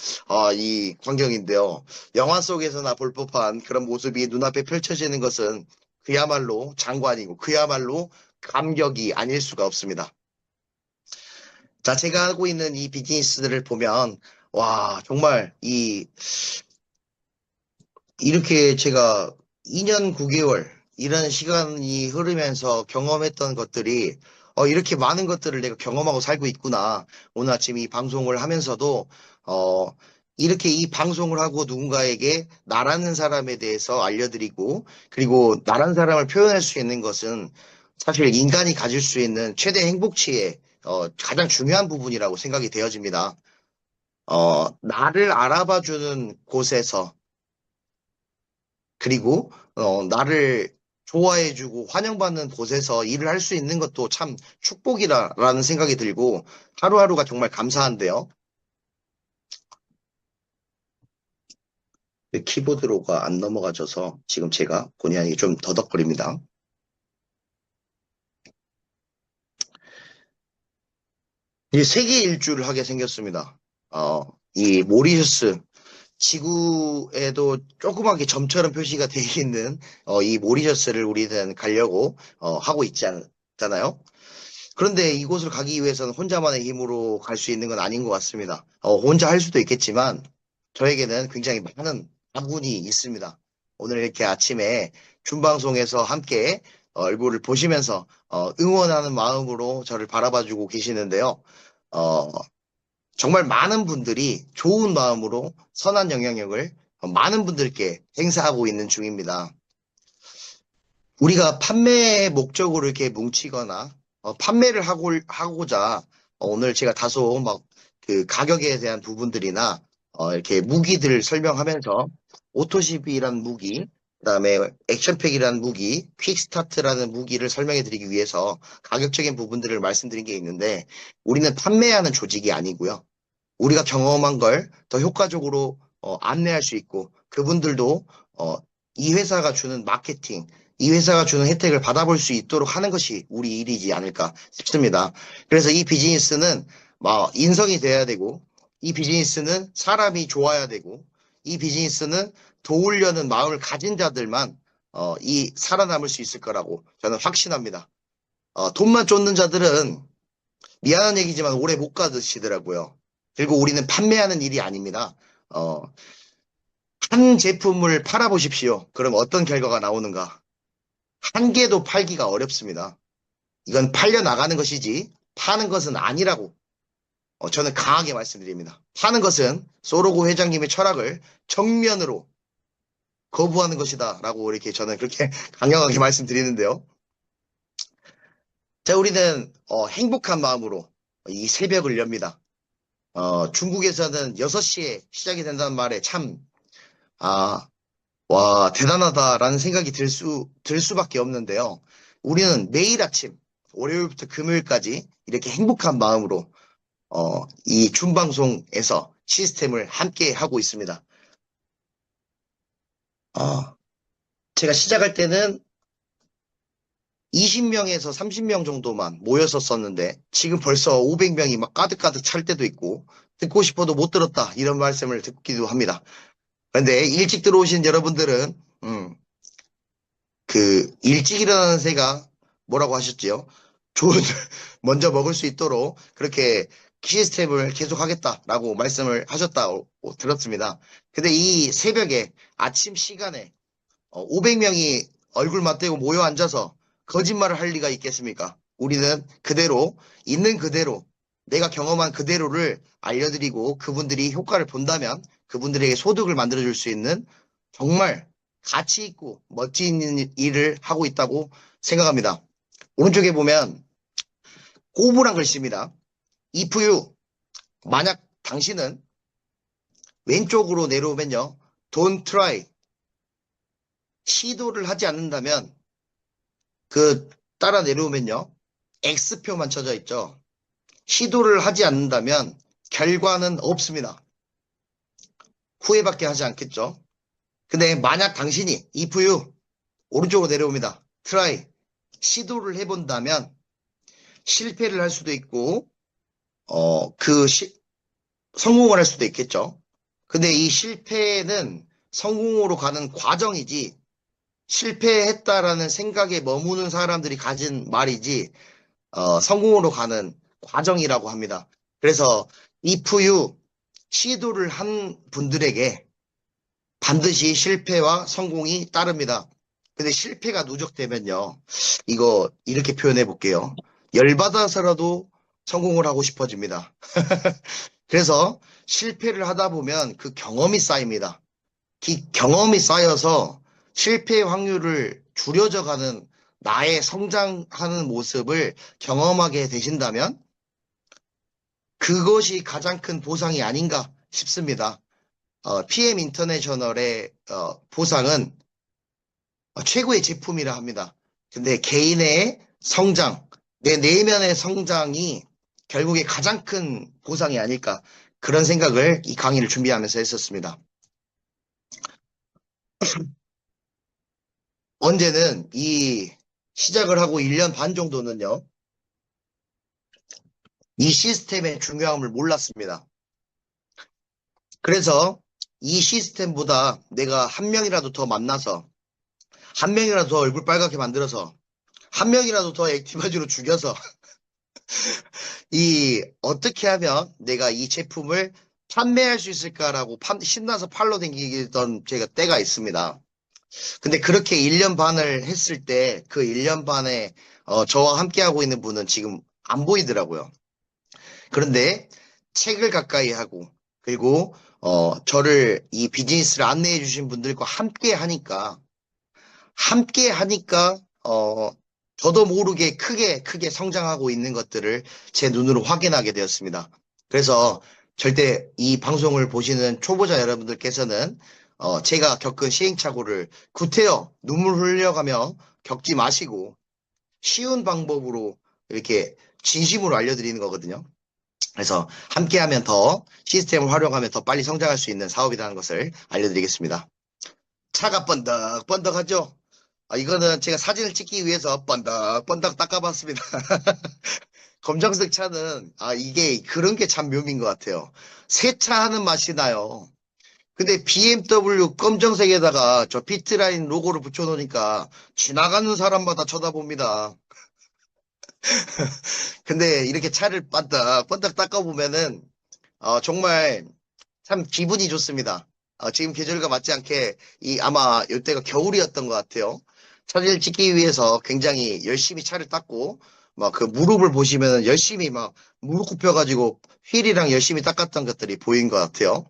이 광경인데요. 영화 속에서나 볼 법한 그런 모습이 눈앞에 펼쳐지는 것은 그야말로 장관이고 그야말로 감격이 아닐 수가 없습니다. 자, 제가 하고 있는 이 비즈니스들을 보면 와, 정말 이렇게 제가 2년 9개월 이런 시간이 흐르면서 경험했던 것들이 이렇게 많은 것들을 내가 경험하고 살고 있구나. 오늘 아침 이 방송을 하면서도 이렇게 이 방송을 하고 누군가에게 나라는 사람에 대해서 알려드리고 그리고 나라는 사람을 표현할 수 있는 것은 사실 인간이 가질 수 있는 최대 행복치의 가장 중요한 부분이라고 생각이 되어집니다. 나를 알아봐주는 곳에서 그리고 나를 좋아해주고 환영받는 곳에서 일을 할 수 있는 것도 참 축복이라는 생각이 들고 하루하루가 정말 감사한데요. 키보드로가 안 넘어가져서 지금 제가 본의 아니게 좀 더덕거립니다. 이제 세계 일주를 하게 생겼습니다. 이 모리셔스 지구에도 조그맣게 점처럼 표시가 되어 있는 이 모리셔스를 우리는 가려고 하고 있지 않잖아요. 그런데 이곳을 가기 위해서는 혼자만의 힘으로 갈 수 있는 건 아닌 것 같습니다. 혼자 할 수도 있겠지만 저에게는 굉장히 많은 아군이 있습니다. 오늘 이렇게 아침에 줌방송에서 함께 얼굴을 보시면서 응원하는 마음으로 저를 바라봐주고 계시는데요. 어, 정말 많은 분들이 좋은 마음으로 선한 영향력을 많은 분들께 행사하고 있는 중입니다. 우리가 판매의 목적으로 이렇게 뭉치거나 판매를 하고자 오늘 제가 다소 막 그 가격에 대한 부분들이나 이렇게 무기들을 설명하면서 오토십이라는 무기, 그다음에 액션팩이라는 무기, 퀵스타트라는 무기를 설명해 드리기 위해서 가격적인 부분들을 말씀드린 게 있는데 우리는 판매하는 조직이 아니고요. 우리가 경험한 걸 더 효과적으로 안내할 수 있고 그분들도 이 회사가 주는 마케팅, 이 회사가 주는 혜택을 받아볼 수 있도록 하는 것이 우리 일이지 않을까 싶습니다. 그래서 이 비즈니스는 인성이 돼야 되고 이 비즈니스는 사람이 좋아야 되고 이 비즈니스는 도우려는 마음을 가진 자들만 살아남을 수 있을 거라고 저는 확신합니다. 돈만 쫓는 자들은 미안한 얘기지만 오래 못 가시더라고요. 그리고 우리는 판매하는 일이 아닙니다. 한 제품을 팔아보십시오. 그럼 어떤 결과가 나오는가? 한 개도 팔기가 어렵습니다. 이건 팔려나가는 것이지 파는 것은 아니라고 저는 강하게 말씀드립니다. 파는 것은 소로고 회장님의 철학을 정면으로 거부하는 것이다 라고 이렇게 저는 그렇게 강력하게 말씀드리는데요. 자, 우리는 행복한 마음으로 이 새벽을 엽니다. 중국에서는 6시에 시작이 된다는 말에 참 와, 대단하다라는 생각이 들 수밖에 없는데요. 우리는 매일 아침, 월요일부터 금요일까지 이렇게 행복한 마음으로, 이 줌방송에서 시스템을 함께 하고 있습니다. 제가 시작할 때는 20명에서 30명 정도만 모였었는데, 지금 벌써 500명이 막 가득가득 찰 때도 있고, 듣고 싶어도 못 들었다, 이런 말씀을 듣기도 합니다. 그런데 일찍 들어오신 여러분들은 일찍 일어나는 새가 뭐라고 하셨지요? 좋은 먼저 먹을 수 있도록 그렇게 시스템을 계속하겠다라고 말씀을 하셨다고 들었습니다. 근데 이 새벽에 아침 시간에 500명이 얼굴 맞대고 모여 앉아서 거짓말을 할 리가 있겠습니까? 우리는 그대로 있는 그대로 내가 경험한 그대로를 알려드리고 그분들이 효과를 본다면 그분들에게 소득을 만들어줄 수 있는 정말 가치 있고 멋진 일을 하고 있다고 생각합니다. 오른쪽에 보면 꼬부랑 글씨입니다. If you, 만약 당신은 왼쪽으로 내려오면요. Don't try, 시도를 하지 않는다면 따라 내려오면요. X표만 쳐져 있죠. 시도를 하지 않는다면 결과는 없습니다. 후회밖에 하지 않겠죠. 근데 만약 당신이 if you 오른쪽으로 내려옵니다. try 시도를 해본다면 실패를 할 수도 있고 성공을 할 수도 있겠죠. 근데 이 실패는 성공으로 가는 과정이지 실패했다라는 생각에 머무는 사람들이 가진 말이지 성공으로 가는 과정이라고 합니다. 그래서 if you 시도를 한 분들에게 반드시 실패와 성공이 따릅니다. 근데 실패가 누적되면요. 이거 이렇게 표현해 볼게요. 열받아서라도 성공을 하고 싶어집니다. 그래서 실패를 하다 보면 그 경험이 쌓입니다. 경험이 쌓여서 실패의 확률을 줄여져 가는 나의 성장하는 모습을 경험하게 되신다면 그것이 가장 큰 보상이 아닌가 싶습니다. PM 인터내셔널의 보상은 최고의 제품이라 합니다. 근데 개인의 성장, 내 내면의 성장이 결국에 가장 큰 보상이 아닐까 그런 생각을 이 강의를 준비하면서 했었습니다. 언제는 이 시작을 하고 1년 반 정도는요. 이 시스템의 중요함을 몰랐습니다. 그래서 이 시스템보다 내가 한 명이라도 더 만나서 한 명이라도 더 얼굴 빨갛게 만들어서 한 명이라도 더 액티바지로 죽여서 어떻게 하면 내가 이 제품을 판매할 수 있을까라고 신나서 팔로 댕기던 제가 때가 있습니다. 근데 그렇게 1년 반을 했을 때 그 1년 반에 저와 함께 하고 있는 분은 지금 안 보이더라고요. 그런데 책을 가까이 하고 그리고 저를 이 비즈니스를 안내해 주신 분들과 함께 하니까 저도 모르게 크게 성장하고 있는 것들을 제 눈으로 확인하게 되었습니다. 그래서 절대 이 방송을 보시는 초보자 여러분들께서는 제가 겪은 시행착오를 구태여 눈물 흘려가며 겪지 마시고 쉬운 방법으로 이렇게 진심으로 알려드리는 거거든요. 그래서 함께하면 더 시스템을 활용하면 더 빨리 성장할 수 있는 사업이라는 것을 알려드리겠습니다. 차가 번덕번덕하죠? 이거는 제가 사진을 찍기 위해서 번덕번덕 닦아봤습니다. 검정색 차는 이게 그런 게 참 묘미인 것 같아요. 세차 하는 맛이 나요. 근데 BMW 검정색에다가 저 피트라인 로고를 붙여놓으니까 지나가는 사람마다 쳐다봅니다. 근데 이렇게 차를 번딱 닦아보면은, 정말 참 기분이 좋습니다. 지금 계절과 맞지 않게 아마 이때가 겨울이었던 것 같아요. 사진을 찍기 위해서 굉장히 열심히 차를 닦고 막 그 무릎을 보시면 열심히 막 무릎 굽혀가지고 휠이랑 열심히 닦았던 것들이 보인 것 같아요.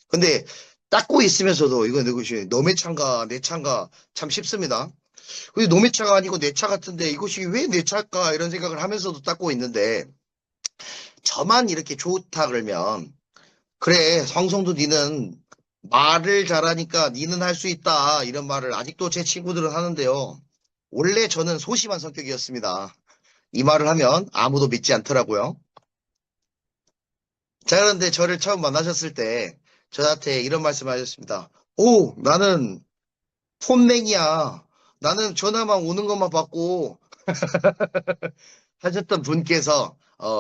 근데 닦고 있으면서도 이건 이것이 너의 차인가 내 차인가 참 싶습니다. 근데 너의 차가 아니고 내 차 같은데 이것이 왜 내 차일까 이런 생각을 하면서도 닦고 있는데 저만 이렇게 좋다 그러면 그래, 황성도 니는 말을 잘하니까 니는 할 수 있다. 이런 말을 아직도 제 친구들은 하는데요. 원래 저는 소심한 성격이었습니다. 이 말을 하면 아무도 믿지 않더라고요. 자, 그런데 저를 처음 만나셨을 때 저한테 이런 말씀 하셨습니다. 오, 나는 폰맹이야. 나는 전화만 오는 것만 받고 하셨던 분께서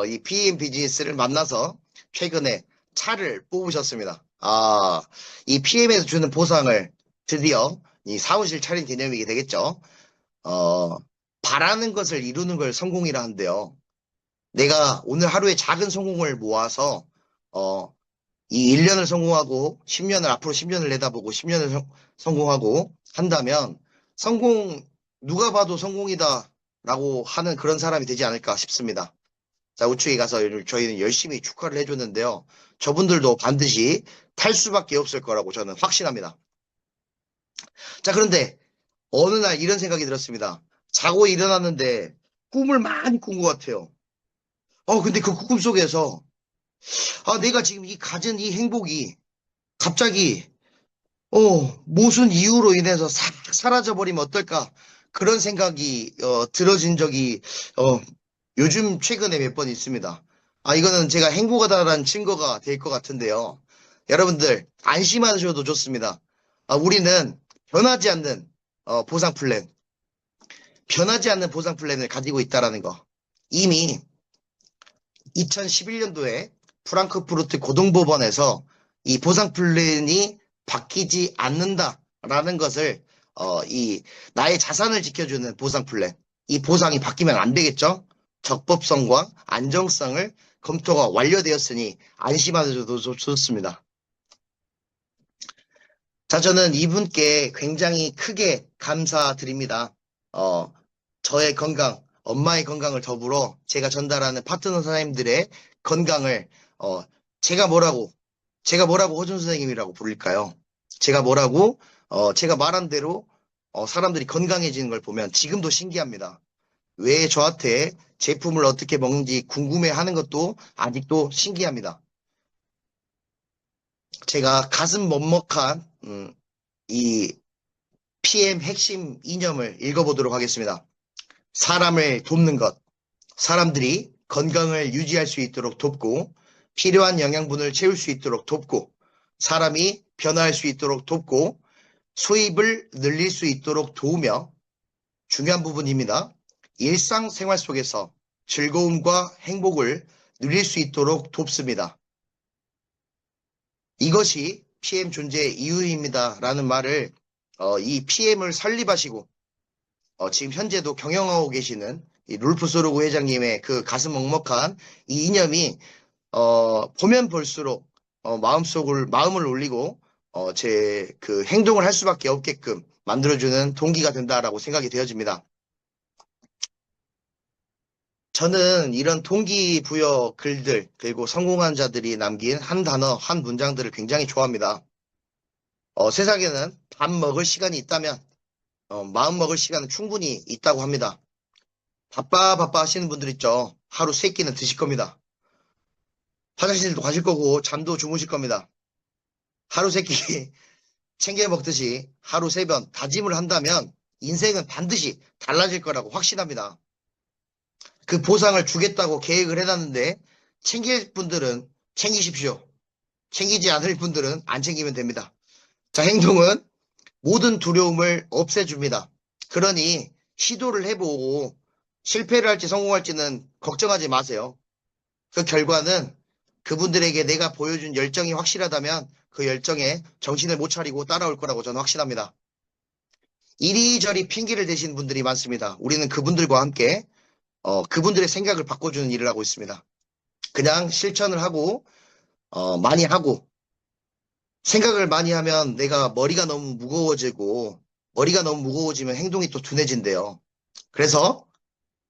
이 PM 비즈니스를 만나서 최근에 차를 뽑으셨습니다. 이 PM에서 주는 보상을 드디어 이 사무실 차린 개념이게 되겠죠. 어, 바라는 것을 이루는 걸 성공이라 한대요. 내가 오늘 하루에 작은 성공을 모아서 이 1년을 성공하고 10년을 앞으로 10년을 내다보고 10년을 성공하고 한다면 성공 누가 봐도 성공이다라고 하는 그런 사람이 되지 않을까 싶습니다. 자, 우측에 가서 저희는 열심히 축하를 해줬는데요. 저분들도 반드시 탈 수밖에 없을 거라고 저는 확신합니다. 자, 그런데 어느 날 이런 생각이 들었습니다. 자고 일어났는데 꿈을 많이 꾼 것 같아요. 근데 그 꿈 속에서 내가 지금 가진 이 행복이 갑자기 무슨 이유로 인해서 사라져 버리면 어떨까? 그런 생각이 들어진 적이 어, 요즘 최근에 몇 번 있습니다. 이거는 제가 행복하다라는 증거가 될 것 같은데요. 여러분들 안심하셔도 좋습니다. 우리는 변하지 않는 보상 플랜, 변하지 않는 보상 플랜을 가지고 있다라는 거. 이미 2011년도에 프랑크푸르트 고등법원에서 이 보상 플랜이 바뀌지 않는다라는 것을 나의 자산을 지켜주는 보상 플랜, 이 보상이 바뀌면 안 되겠죠? 적법성과 안정성을 검토가 완료되었으니 안심하셔도 좋습니다. 자, 저는 이분께 굉장히 크게 감사드립니다. 저의 건강, 엄마의 건강을 더불어 제가 전달하는 파트너 사장님들의 건강을 제가 뭐라고 허준 선생님이라고 부를까요? 제가 말한 대로 사람들이 건강해지는 걸 보면 지금도 신기합니다. 왜 저한테 제품을 어떻게 먹는지 궁금해하는 것도 아직도 신기합니다. 제가 가슴 먹먹한 이 PM 핵심 이념을 읽어보도록 하겠습니다. 사람을 돕는 것, 사람들이 건강을 유지할 수 있도록 돕고 필요한 영양분을 채울 수 있도록 돕고 사람이 변화할 수 있도록 돕고 수입을 늘릴 수 있도록 도우며 중요한 부분입니다. 일상생활 속에서 즐거움과 행복을 누릴 수 있도록 돕습니다. 이것이 PM 존재의 이유입니다. 라는 말을 이 PM을 설립하시고 지금 현재도 경영하고 계시는 이 룰프 소르고 회장님의 그 가슴 먹먹한 이 이념이 보면 볼수록 마음을 올리고 제 그 행동을 할 수밖에 없게끔 만들어주는 동기가 된다라고 생각이 되어집니다. 저는 이런 동기부여 글들 그리고 성공한 자들이 남긴 한 단어, 한 문장들을 굉장히 좋아합니다. 세상에는 밥 먹을 시간이 있다면 마음 먹을 시간은 충분히 있다고 합니다. 바빠 하시는 분들 있죠. 하루 3끼는 드실 겁니다. 화장실도 가실 거고 잠도 주무실 겁니다. 하루 3끼 챙겨 먹듯이 하루 3번 다짐을 한다면 인생은 반드시 달라질 거라고 확신합니다. 그 보상을 주겠다고 계획을 해놨는데 챙길 분들은 챙기십시오. 챙기지 않을 분들은 안 챙기면 됩니다. 자, 행동은 모든 두려움을 없애줍니다. 그러니 시도를 해보고 실패를 할지 성공할지는 걱정하지 마세요. 그 결과는 그분들에게 내가 보여준 열정이 확실하다면 그 열정에 정신을 못 차리고 따라올 거라고 저는 확신합니다. 이리저리 핑계를 대신 분들이 많습니다. 우리는 그분들과 함께 그분들의 생각을 바꿔주는 일을 하고 있습니다. 그냥 실천을 하고 많이 하고 생각을 많이 하면 내가 머리가 너무 무거워지고 머리가 너무 무거워지면 행동이 또 둔해진대요. 그래서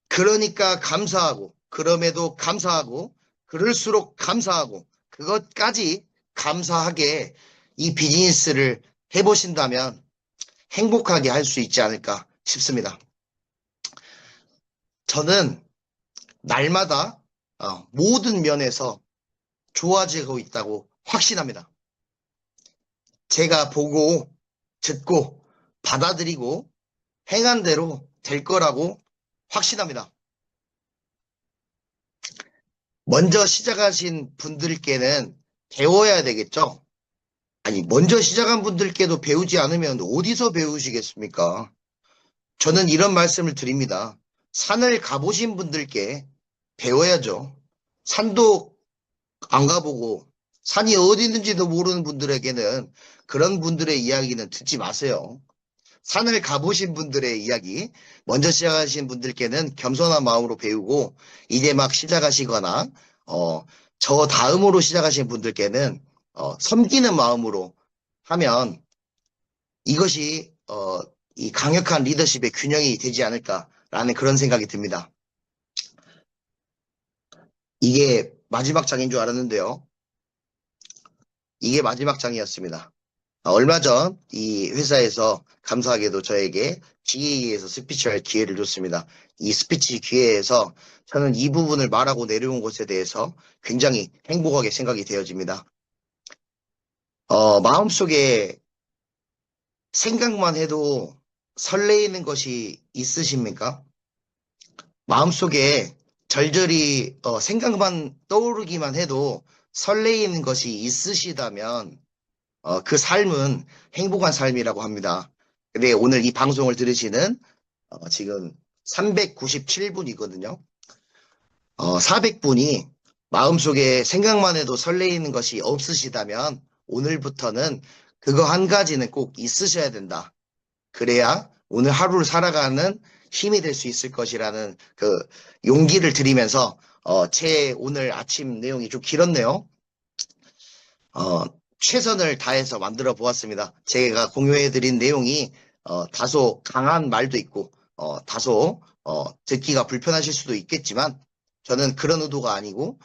그러니까 감사하고 그럼에도 감사하고 그럴수록 감사하고 그것까지 감사하게 이 비즈니스를 해보신다면 행복하게 할 수 있지 않을까 싶습니다. 저는 날마다 모든 면에서 좋아지고 있다고 확신합니다. 제가 보고 듣고 받아들이고 행한 대로 될 거라고 확신합니다. 먼저 시작하신 분들께는 배워야 되겠죠? 아니, 먼저 시작한 분들께도 배우지 않으면 어디서 배우시겠습니까? 저는 이런 말씀을 드립니다. 산을 가보신 분들께 배워야죠. 산도 안 가보고 산이 어디 있는지도 모르는 분들에게는 그런 분들의 이야기는 듣지 마세요. 산을 가보신 분들의 이야기, 먼저 시작하신 분들께는 겸손한 마음으로 배우고 이제 막 시작하시거나 저 다음으로 시작하신 분들께는 섬기는 마음으로 하면 이것이 이 강력한 리더십의 균형이 되지 않을까라는 그런 생각이 듭니다. 이게 마지막 장인 줄 알았는데요. 이게 마지막 장이었습니다. 얼마 전 이 회사에서 감사하게도 저에게 GA에서 스피치할 기회를 줬습니다. 이 스피치 기회에서 저는 이 부분을 말하고 내려온 것에 대해서 굉장히 행복하게 생각이 되어집니다. 마음속에 생각만 해도 설레이는 것이 있으십니까? 마음속에 절절히 생각만 떠오르기만 해도 설레이는 것이 있으시다면 그 삶은 행복한 삶이라고 합니다. 근데 오늘 이 방송을 들으시는 지금 397분이거든요. 400분이 마음속에 생각만 해도 설레이는 것이 없으시다면 오늘부터는 그거 한 가지는 꼭 있으셔야 된다. 그래야 오늘 하루를 살아가는 힘이 될 수 있을 것이라는 그 용기를 드리면서 제 오늘 아침 내용이 좀 길었네요. 최선을 다해서 만들어 보았습니다. 제가 공유해드린 내용이 다소 강한 말도 있고 다소 듣기가 불편하실 수도 있겠지만 저는 그런 의도가 아니고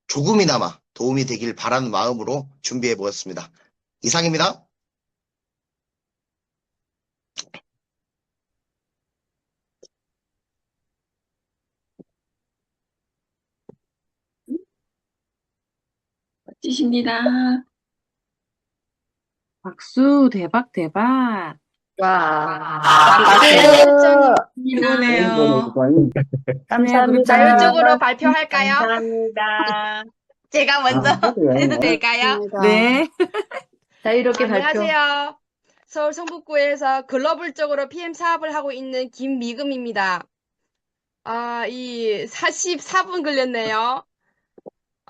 조금이나마 도움이 되길 바라는 마음으로 준비해 보았습니다. 이상입니다. 멋지십니다. 박수, 대박, 대박. 피곤해요. 감사합니다. 자율적으로 발표할까요? 감사합니다. 제가 먼저 해도 될까요? 네. 자유롭게 안녕하세요. 서울 성북구에서 글로벌적으로 PM 사업을 하고 있는 김미금입니다. 이 44분 걸렸네요.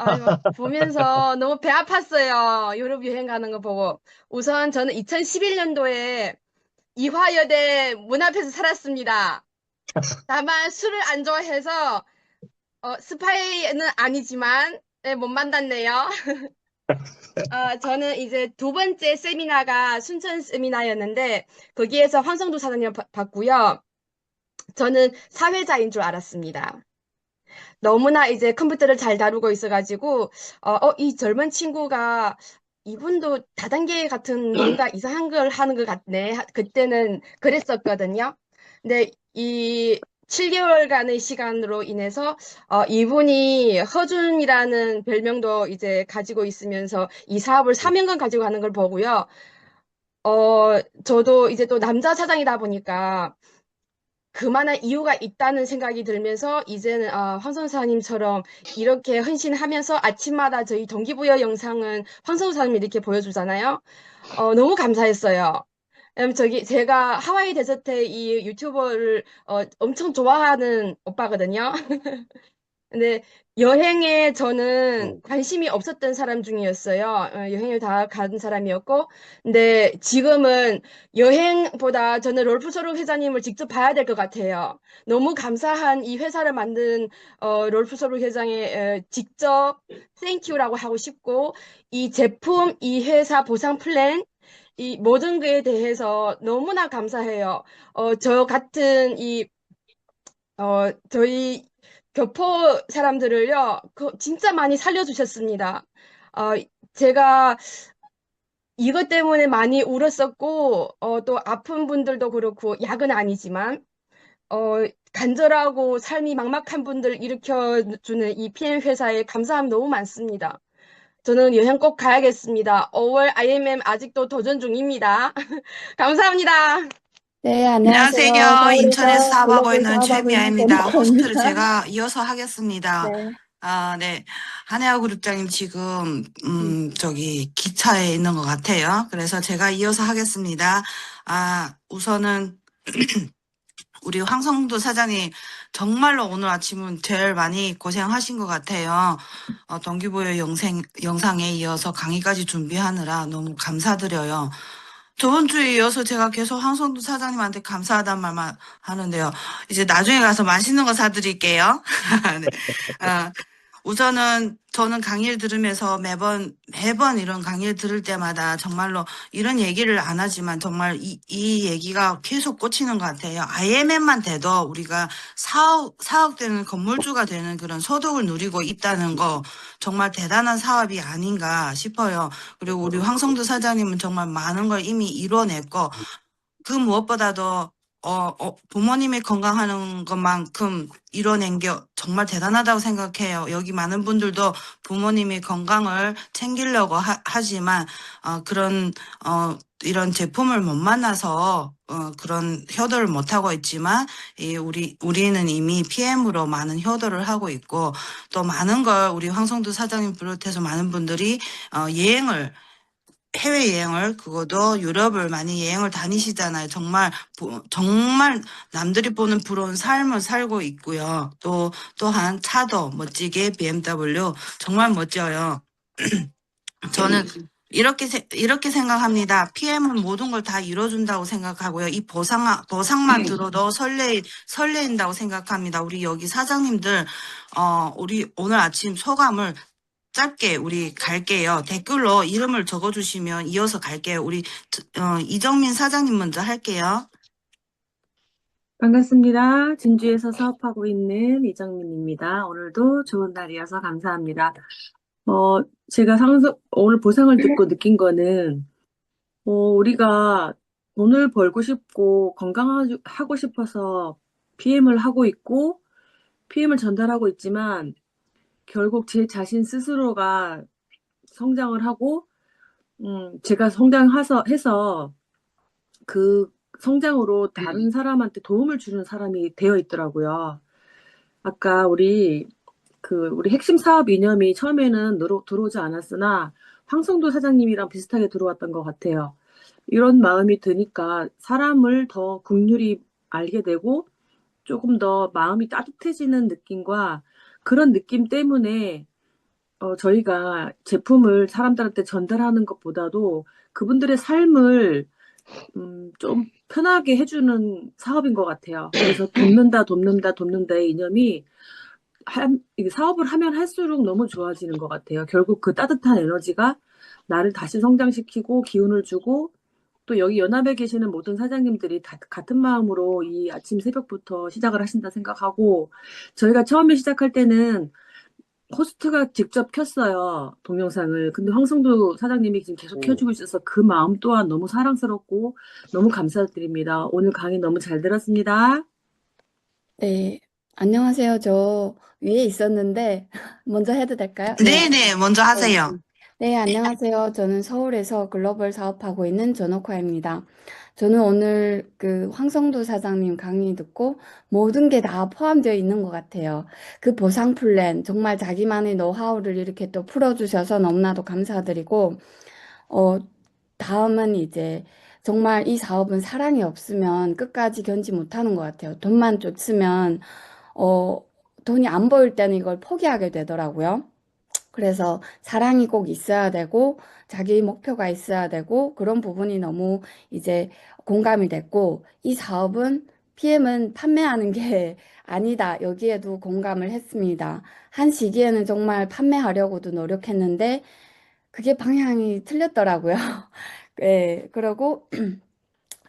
이거 보면서 너무 배 아팠어요. 유럽 여행 가는 거 보고. 우선 저는 2011년도에 이화여대 문 앞에서 살았습니다. 다만 술을 안 좋아해서 스파이는 아니지만 못 만났네요. 저는 이제 두 번째 세미나가 순천 세미나였는데 거기에서 황성도 사장님 봤고요. 저는 사회자인 줄 알았습니다. 너무나 이제 컴퓨터를 잘 다루고 있어가지고 이 젊은 친구가 이분도 다단계 같은 뭔가 이상한 걸 하는 것 같네. 그때는 그랬었거든요. 근데 이 7개월간의 시간으로 인해서 이분이 허준이라는 별명도 이제 가지고 있으면서 이 사업을 4년간 가지고 가는 걸 보고요. 저도 이제 또 남자 사장이다 보니까 그만한 이유가 있다는 생각이 들면서 이제는 황 선사님처럼 이렇게 헌신하면서 아침마다 저희 동기부여 영상은 황 선사님이 이렇게 보여주잖아요. 너무 감사했어요. 제가 하와이 데저트 이 유튜버를 엄청 좋아하는 오빠거든요. 근데 여행에 저는 관심이 없었던 사람 중이었어요. 여행을 다 간 사람이었고. 근데 지금은 여행보다 저는 롤프소로 회장님을 직접 봐야 될 것 같아요. 너무 감사한 이 회사를 만든 롤프소로 회장에 직접 땡큐라고 하고 싶고, 이 제품, 이 회사 보상 플랜, 이 모든 거에 대해서 너무나 감사해요. 저 같은 저희 교포 사람들을요, 진짜 많이 살려주셨습니다. 어, 제가 이것 때문에 많이 울었었고, 또 아픈 분들도 그렇고, 약은 아니지만, 간절하고 삶이 막막한 분들 일으켜주는 이 PM 회사에 감사함이 너무 많습니다. 저는 여행 꼭 가야겠습니다. 5월 IMM 아직도 도전 중입니다. 감사합니다. 네, 안녕하세요. 안녕하세요. 인천에서 서울에서 사업하고 글로벌 있는 사업하고 있는 최미아입니다. 호스트를 전우과입니다. 제가 이어서 하겠습니다. 네. 네. 한혜아 그룹장님 지금, 기차에 있는 것 같아요. 그래서 제가 이어서 하겠습니다. 우선은, 우리 황성도 사장님 정말로 오늘 아침은 제일 많이 고생하신 것 같아요. 동기부여 영상에 이어서 강의까지 준비하느라 너무 감사드려요. 저번 주에 이어서 제가 계속 황성도 사장님한테 감사하단 말만 하는데요. 이제 나중에 가서 맛있는 거 사드릴게요. 네. 우선은 저는 강의를 들으면서 매번 이런 강의를 들을 때마다 정말로 이런 얘기를 안 하지만 정말 이 얘기가 계속 꽂히는 것 같아요. IMM만 돼도 우리가 4억 되는 건물주가 되는 그런 소득을 누리고 있다는 거 정말 대단한 사업이 아닌가 싶어요. 그리고 우리 황성두 사장님은 정말 많은 걸 이미 이뤄냈고 그 무엇보다도 부모님이 건강하는 것만큼 이뤄낸 게 정말 대단하다고 생각해요. 여기 많은 분들도 부모님이 건강을 챙기려고 하지만 이런 제품을 못 만나서 그런 효도를 못 하고 있지만 우리는 이미 PM으로 많은 효도를 하고 있고 또 많은 걸 우리 황성두 사장님 비롯해서 많은 분들이 해외여행을, 그것도 유럽을 많이 여행을 다니시잖아요. 정말 남들이 보는 부러운 삶을 살고 있고요. 또한 차도 멋지게 BMW 정말 멋져요. 저는 이렇게 생각합니다. PM은 모든 걸 다 이뤄준다고 생각하고요. 이 보상만 들어도 설레인다고 생각합니다. 우리 여기 사장님들, 우리 오늘 아침 소감을 짧게 우리 갈게요. 댓글로 이름을 적어주시면 이어서 갈게요. 우리 이정민 사장님 먼저 할게요. 반갑습니다. 진주에서 사업하고 있는 이정민입니다. 오늘도 좋은 날이어서 감사합니다. 제가 오늘 보상을 듣고 느낀 거는, 우리가 돈을 벌고 싶고 건강하고 싶어서 PM을 하고 있고, PM을 전달하고 있지만, 결국 제 자신 스스로가 성장을 하고, 제가 해서 그 성장으로 다른 사람한테 도움을 주는 사람이 되어 있더라고요. 아까 우리 핵심 사업 이념이 처음에는 들어오지 않았으나 황성도 사장님이랑 비슷하게 들어왔던 것 같아요. 이런 마음이 드니까 사람을 더 긍휼히 알게 되고 조금 더 마음이 따뜻해지는 느낌과 그런 느낌 때문에 저희가 제품을 사람들한테 전달하는 것보다도 그분들의 삶을 좀 편하게 해주는 사업인 것 같아요. 그래서 돕는다의 이념이 이게 사업을 하면 할수록 너무 좋아지는 것 같아요. 결국 그 따뜻한 에너지가 나를 다시 성장시키고 기운을 주고 또 여기 연합에 계시는 모든 사장님들이 같은 마음으로 이 아침 새벽부터 시작을 하신다 생각하고 저희가 처음에 시작할 때는 호스트가 직접 켰어요, 동영상을. 근데 황성도 사장님이 지금 계속 켜주고 있어서 그 마음 또한 너무 사랑스럽고 너무 감사드립니다. 오늘 강의 너무 잘 들었습니다. 네, 안녕하세요. 저 위에 있었는데 먼저 해도 될까요? 네네, 먼저 하세요. 네, 안녕하세요. 저는 서울에서 글로벌 사업하고 있는 전옥화입니다. 저는 오늘 그 황성도 사장님 강의 듣고 모든 게 다 포함되어 있는 것 같아요. 그 보상 플랜, 정말 자기만의 노하우를 이렇게 또 풀어주셔서 너무나도 감사드리고, 다음은 이제 정말 이 사업은 사랑이 없으면 끝까지 견지 못하는 것 같아요. 돈만 쫓으면, 어, 돈이 안 보일 때는 이걸 포기하게 되더라고요. 그래서 사랑이 꼭 있어야 되고, 자기 목표가 있어야 되고, 그런 부분이 너무 이제 공감이 됐고, 이 사업은, PM은 판매하는 게 아니다. 여기에도 공감을 했습니다. 한 시기에는 정말 판매하려고도 노력했는데, 그게 방향이 틀렸더라고요. 예, 그리고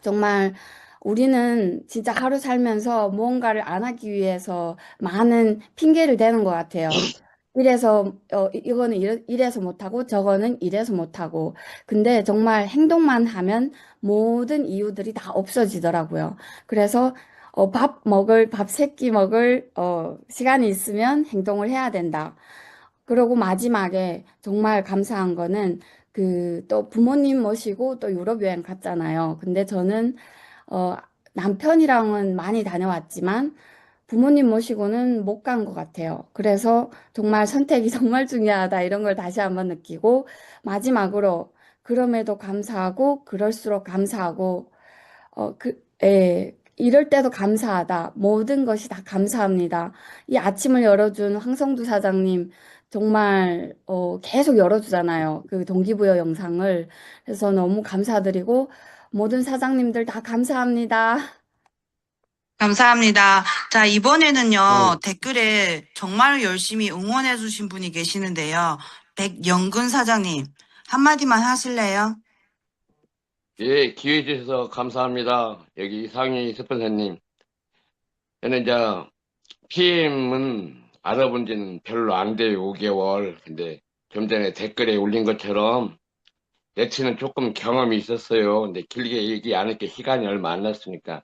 정말 우리는 진짜 하루 살면서 무언가를 안 하기 위해서 많은 핑계를 대는 것 같아요. 이거는 이래서 못하고 저거는 이래서 못하고. 근데 정말 행동만 하면 모든 이유들이 다 없어지더라고요. 그래서 밥 세끼 먹을 시간이 있으면 행동을 해야 된다. 그리고 마지막에 정말 감사한 거는 또 부모님 모시고 또 유럽 여행 갔잖아요. 근데 저는 어, 남편이랑은 많이 다녀왔지만 부모님 모시고는 못 간 것 같아요. 그래서 정말 선택이 정말 중요하다 이런 걸 다시 한번 느끼고 마지막으로 그럼에도 감사하고 그럴수록 감사하고 이럴 때도 감사하다. 모든 것이 다 감사합니다. 이 아침을 열어준 황성두 사장님 정말 계속 열어주잖아요. 그 동기부여 영상을. 그래서 너무 감사드리고 모든 사장님들 다 감사합니다. 감사합니다. 자, 이번에는요, 어, 댓글에 정말 열심히 응원해주신 분이 계시는데요. 백영근 사장님, 한마디만 하실래요? 예, 기회 주셔서 감사합니다. 여기 이상희 스폰서님. 저는 이제 PM은 알아본 지는 별로 안 돼요, 5개월. 근데 좀 전에 댓글에 올린 것처럼 내치는 조금 경험이 있었어요. 근데 길게 얘기 안 할게 시간이 얼마 안 났으니까.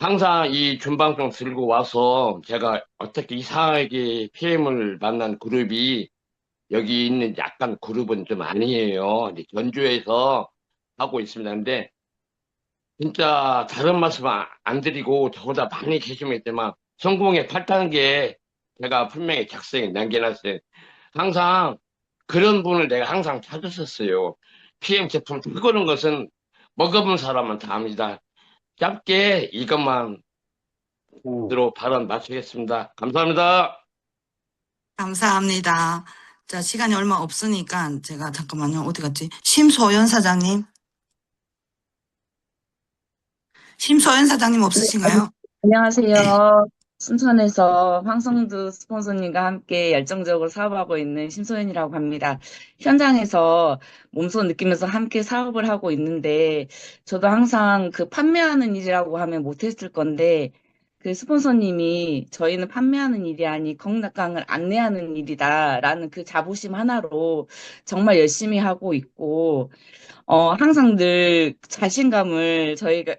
항상 이 준방송 들고 와서 제가 어떻게 이상하게 PM을 만난 그룹이 여기 있는 약간 그룹은 좀 아니에요. 이제 전주에서 하고 있습니다. 근데 진짜 다른 말씀 안 드리고 저보다 많이 계시겠지만 성공에 팔다는 게 제가 분명히 작성에 남겨놨어요. 항상 그런 분을 내가 항상 찾았었어요. PM 제품 그거는 것은 먹어본 사람은 다 압니다. 짧게 이것만 들어 발언 마치겠습니다. 감사합니다. 감사합니다. 자, 시간이 얼마 없으니까 제가 잠깐만요. 어디 갔지? 심소연 사장님. 심소연 사장님 없으신가요? 안녕하세요. 순천에서 황성두 스폰서님과 함께 열정적으로 사업하고 있는 심소연이라고 합니다. 현장에서 몸소 느끼면서 함께 사업을 하고 있는데, 저도 항상 그 판매하는 일이라고 하면 못했을 건데, 그 스폰서님이 저희는 판매하는 일이 아니 건강을 안내하는 일이다라는 그 자부심 하나로 정말 열심히 하고 있고, 항상 늘 자신감을 저희가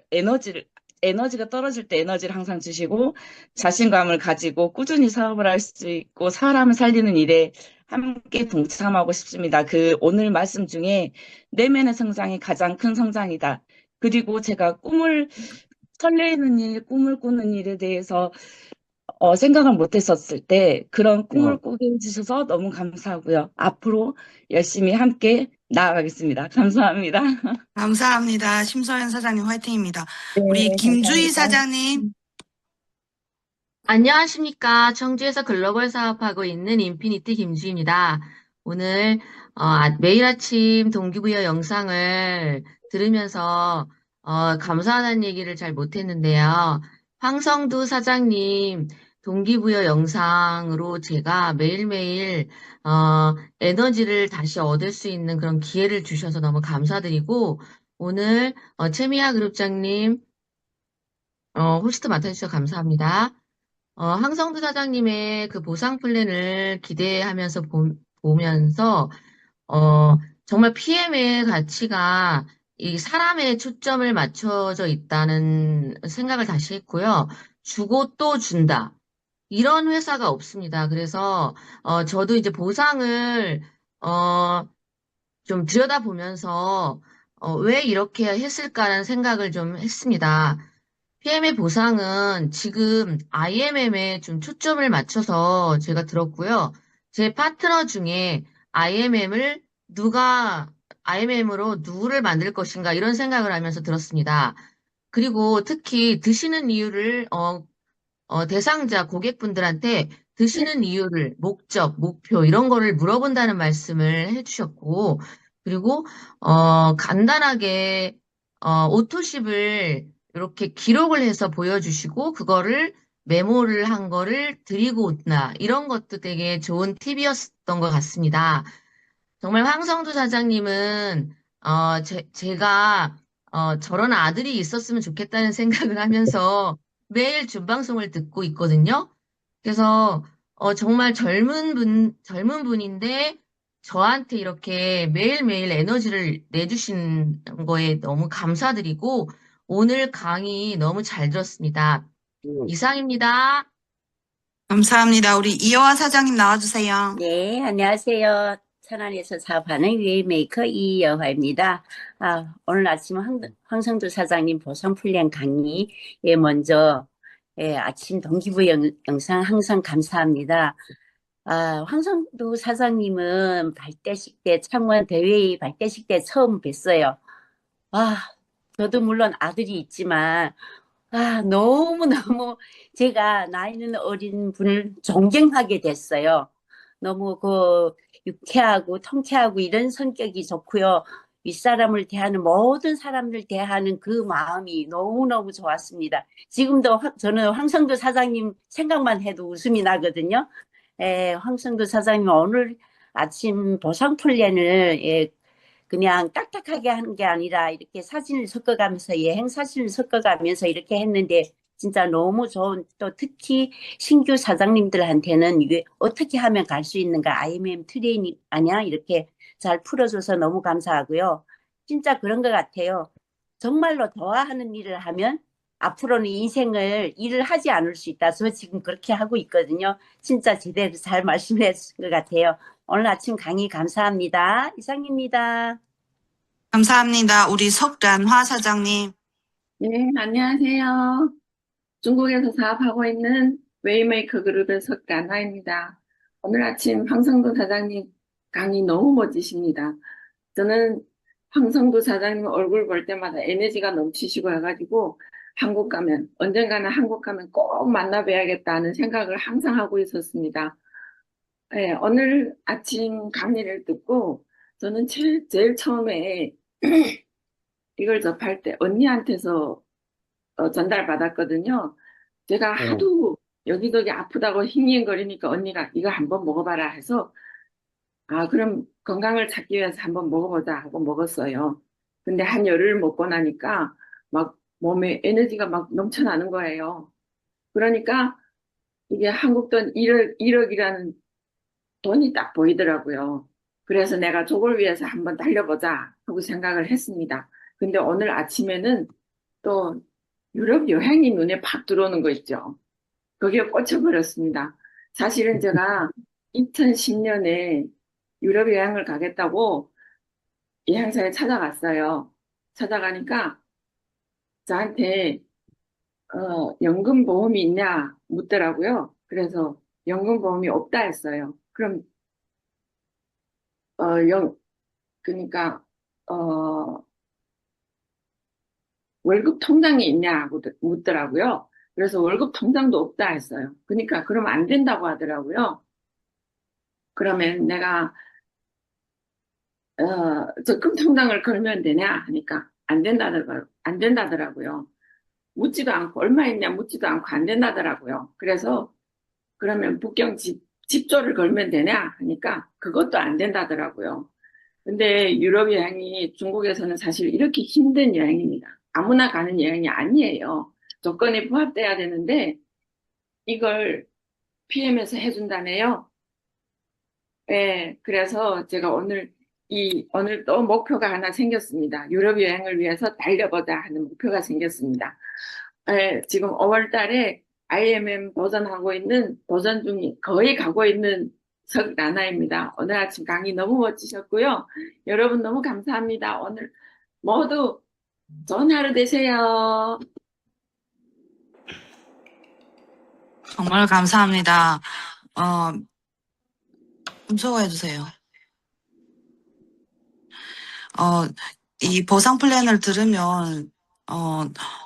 에너지가 떨어질 때 에너지를 항상 주시고 자신감을 가지고 꾸준히 사업을 할 수 있고 사람을 살리는 일에 함께 동참하고 싶습니다. 그 오늘 말씀 중에 내면의 성장이 가장 큰 성장이다. 그리고 제가 설레이는 일, 꿈을 꾸는 일에 대해서 생각을 못 했었을 때 그런 꿈을 꾸게 해주셔서 너무 감사하고요. 앞으로 열심히 함께 나아가겠습니다. 감사합니다. 감사합니다. 심소연 사장님 화이팅입니다. 네, 우리 김주희 감사합니다. 사장님. 안녕하십니까. 청주에서 글로벌 사업하고 있는 인피니티 김주희입니다. 오늘 매일 아침 동기부여 영상을 들으면서 감사하다는 얘기를 잘 못했는데요. 황성두 사장님 동기부여 영상으로 제가 매일매일 에너지를 다시 얻을 수 있는 그런 기회를 주셔서 너무 감사드리고 오늘 채미아 그룹장님 호스트 맡아주셔서 감사합니다. 황성두 사장님의 그 보상 플랜을 기대하면서 보면서, 정말 PM의 가치가 이 사람의 초점을 맞춰져 있다는 생각을 다시 했고요. 주고 또 준다. 이런 회사가 없습니다. 그래서, 저도 이제 보상을, 좀 들여다보면서, 왜 이렇게 했을까라는 생각을 좀 했습니다. PM의 보상은 지금 IMM에 좀 초점을 맞춰서 제가 들었고요. 제 파트너 중에 IMM으로 누구를 만들 것인가 이런 생각을 하면서 들었습니다. 그리고 특히 드시는 이유를 대상자 고객분들한테 드시는 이유를, 목적, 목표, 이런 거를 물어본다는 말씀을 해주셨고, 그리고, 간단하게, 오토십을 이렇게 기록을 해서 보여주시고, 그거를 메모를 한 거를 드리고 온다. 이런 것도 되게 좋은 팁이었던 것 같습니다. 정말 황성두 사장님은, 제가, 저런 아들이 있었으면 좋겠다는 생각을 하면서 매일 준방송을 듣고 있거든요. 그래서, 정말 젊은 분인데 저한테 이렇게 매일매일 에너지를 내주신 거에 너무 감사드리고 오늘 강의 너무 잘 들었습니다. 이상입니다. 감사합니다. 우리 이여화 사장님 나와주세요. 네, 안녕하세요. 천안에서 사업하는 웨이메이커 이여화입니다. 오늘 아침 황성두 사장님 보상훈련 강의에 먼저 아침 동기부여 영상 항상 감사합니다. 황성두 사장님은 발대식 때 창원 대회의 발대식 때 처음 뵀어요. 저도 물론 아들이 있지만 너무너무 제가 나이는 어린 분을 존경하게 됐어요. 너무 유쾌하고 통쾌하고 이런 성격이 좋고요. 윗사람을 대하는 모든 사람들 대하는 그 마음이 너무너무 좋았습니다. 지금도 저는 황성도 사장님 생각만 해도 웃음이 나거든요. 황성도 사장님 오늘 아침 보상훈련을 그냥 딱딱하게 하는 게 아니라 이렇게 사진을 섞어가면서 여행 사진을 섞어가면서 이렇게 했는데 진짜 너무 좋은, 또 특히 신규 사장님들한테는 어떻게 하면 갈 수 있는가, IMM 트레이닝 아니야? 이렇게 잘 풀어줘서 너무 감사하고요. 진짜 그런 것 같아요. 정말로 좋아하는 일을 하면 앞으로는 일을 하지 않을 수 있다. 저 지금 그렇게 하고 있거든요. 진짜 제대로 잘 말씀해 주신 것 같아요. 오늘 아침 강의 감사합니다. 이상입니다. 감사합니다. 우리 석란화 사장님. 네, 안녕하세요. 중국에서 사업하고 있는 웨이메이커 그룹의 석란화입니다. 오늘 아침 황성도 사장님 강의 너무 멋지십니다. 저는 황성도 사장님 얼굴 볼 때마다 에너지가 넘치시고 해가지고 언젠가는 한국 가면 꼭 만나 뵈야겠다는 생각을 항상 하고 있었습니다. 네, 오늘 아침 강의를 듣고 저는 제일 처음에 이걸 접할 때 언니한테서 전달받았거든요. 제가 하도 여기저기 아프다고 힝힝거리니까 언니가 이거 한번 먹어봐라 해서 그럼 건강을 찾기 위해서 한번 먹어보자 하고 먹었어요. 근데 한 열흘 먹고 나니까 막 몸에 에너지가 막 넘쳐나는 거예요. 그러니까 이게 한국 돈 1억이라는 돈이 딱 보이더라고요. 그래서 내가 저걸 위해서 한번 달려보자 하고 생각을 했습니다. 근데 오늘 아침에는 또 유럽 여행이 눈에 팍 들어오는 거 있죠. 거기에 꽂혀버렸습니다. 사실은 제가 2010년에 유럽 여행을 가겠다고 여행사에 찾아갔어요. 찾아가니까 저한테 연금보험이 있냐 묻더라고요. 그래서 연금보험이 없다 했어요. 그럼 그러니까 월급 통장이 있냐고 묻더라고요. 그래서 월급 통장도 없다 했어요. 그러니까 그러면 안 된다고 하더라고요. 그러면 내가 적금 통장을 걸면 되냐 하니까 안 된다더라고요. 묻지도 않고 얼마 있냐 묻지도 않고 안 된다더라고요. 그래서 그러면 북경 집조를 걸면 되냐 하니까 그것도 안 된다더라고요. 근데 유럽 여행이 중국에서는 사실 이렇게 힘든 여행입니다. 아무나 가는 여행이 아니에요. 조건이 부합돼야 되는데 이걸 PM에서 해준다네요. 네, 그래서 제가 오늘 또 목표가 하나 생겼습니다. 유럽 여행을 위해서 달려보자 하는 목표가 생겼습니다. 네, 지금 5월 달에 IMM 도전 중이 거의 가고 있는 석라나입니다. 오늘 아침 강의 너무 멋지셨고요. 여러분 너무 감사합니다. 오늘 모두 좋은 하루 되세요. 정말 감사합니다. 음소거해주세요. 이 보상 플랜을 들으면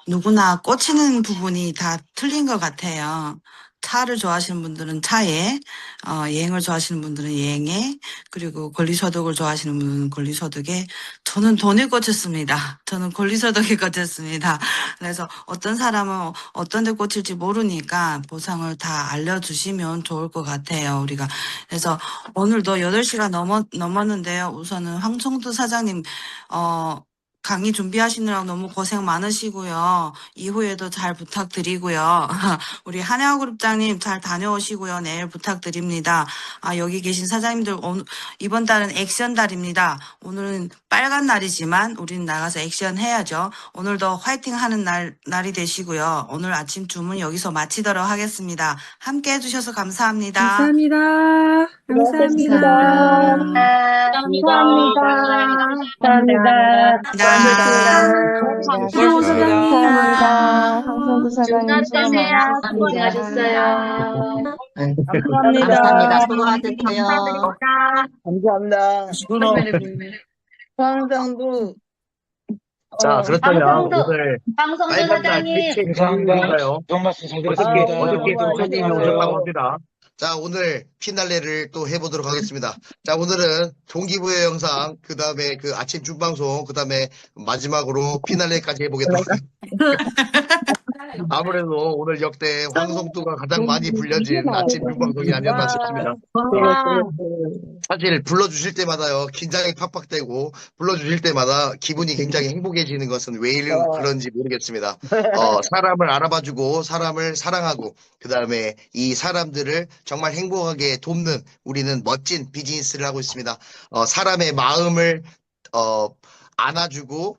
누구나 꽂히는 부분이 다 틀린 것 같아요. 차를 좋아하시는 분들은 차에, 여행을 좋아하시는 분들은 여행에, 그리고 권리소득을 좋아하시는 분들은 권리소득에, 저는 돈에 꽂혔습니다. 저는 권리소득에 꽂혔습니다. 그래서 어떤 사람은 어떤 데 꽂힐지 모르니까 보상을 다 알려주시면 좋을 것 같아요, 우리가. 그래서 오늘도 8시가 넘었는데요. 우선은 황청두 사장님, 강의 준비하시느라고 너무 고생 많으시고요. 이후에도 잘 부탁드리고요. 우리 한혜아그룹장님 잘 다녀오시고요. 내일 부탁드립니다. 여기 계신 사장님들 이번 달은 액션 달입니다. 오늘은 빨간 날이지만 우리는 나가서 액션 해야죠. 오늘도 화이팅 하는 날이 되시고요. 오늘 아침 주문 여기서 마치도록 하겠습니다. 함께 해주셔서 감사합니다. 감사합니다. 감사합니다. 감사합니다. 이호 사장님. 감사합니다. 황성두 사장님 수고 수고하셨어요. 감사합니다. 수고하셨어요. 감사합니다. 황성두. 자, 그렇다면 방송도- 오늘 황성두 빨간 날 사장님. 대체 주인공인가요? 좋은 말씀 잘 어저께 들었습니다. 사진이 오셨다고 합니다. 자, 오늘 피날레를 또 해보도록 하겠습니다. 자, 오늘은 동기부여 영상, 그 다음에 그 아침 준방송, 그 다음에 마지막으로 피날레까지 해보겠습니다. 아무래도 오늘 역대 황성두가 가장 많이 불려진 아침 준방송이 아니었나 싶습니다. 사실 불러주실 때마다요, 긴장이 팍팍되고, 불러주실 때마다 기분이 굉장히 행복해지는 것은 왜 그런지 모르겠습니다. 사람을 알아봐주고, 사람을 사랑하고, 그 다음에 이 사람들을 정말 행복하게 돕는 우리는 멋진 비즈니스를 하고 있습니다. 사람의 마음을, 안아주고,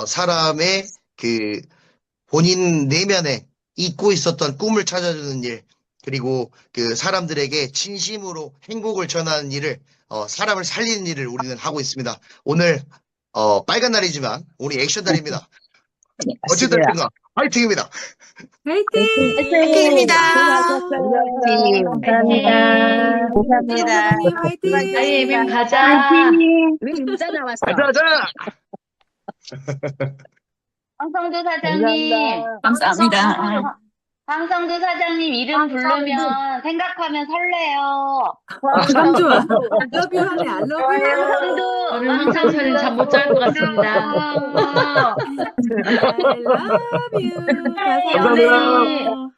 사람의 그, 본인 내면에 잊고 있었던 꿈을 찾아주는 일, 그리고 그 사람들에게 진심으로 행복을 전하는 일을, 사람을 살리는 일을 우리는 하고 있습니다. 오늘, 빨간 날이지만, 우리 액션 날입니다. 어찌됐든가, 화이팅입니다. 화이팅! 화이팅입니다. 감사합니다. 화이팅! 가자. 가자! 황성두 사장님. 감사합니다. 황성두 사장님 이름 부르면 생각하면 설레요. 감 좋아. 알러뷰 하네, 알러뷰. 황성두. 오늘 항상 저는 잠 못 잘 것 같습니다. I love you. 감사합니다. 가세요.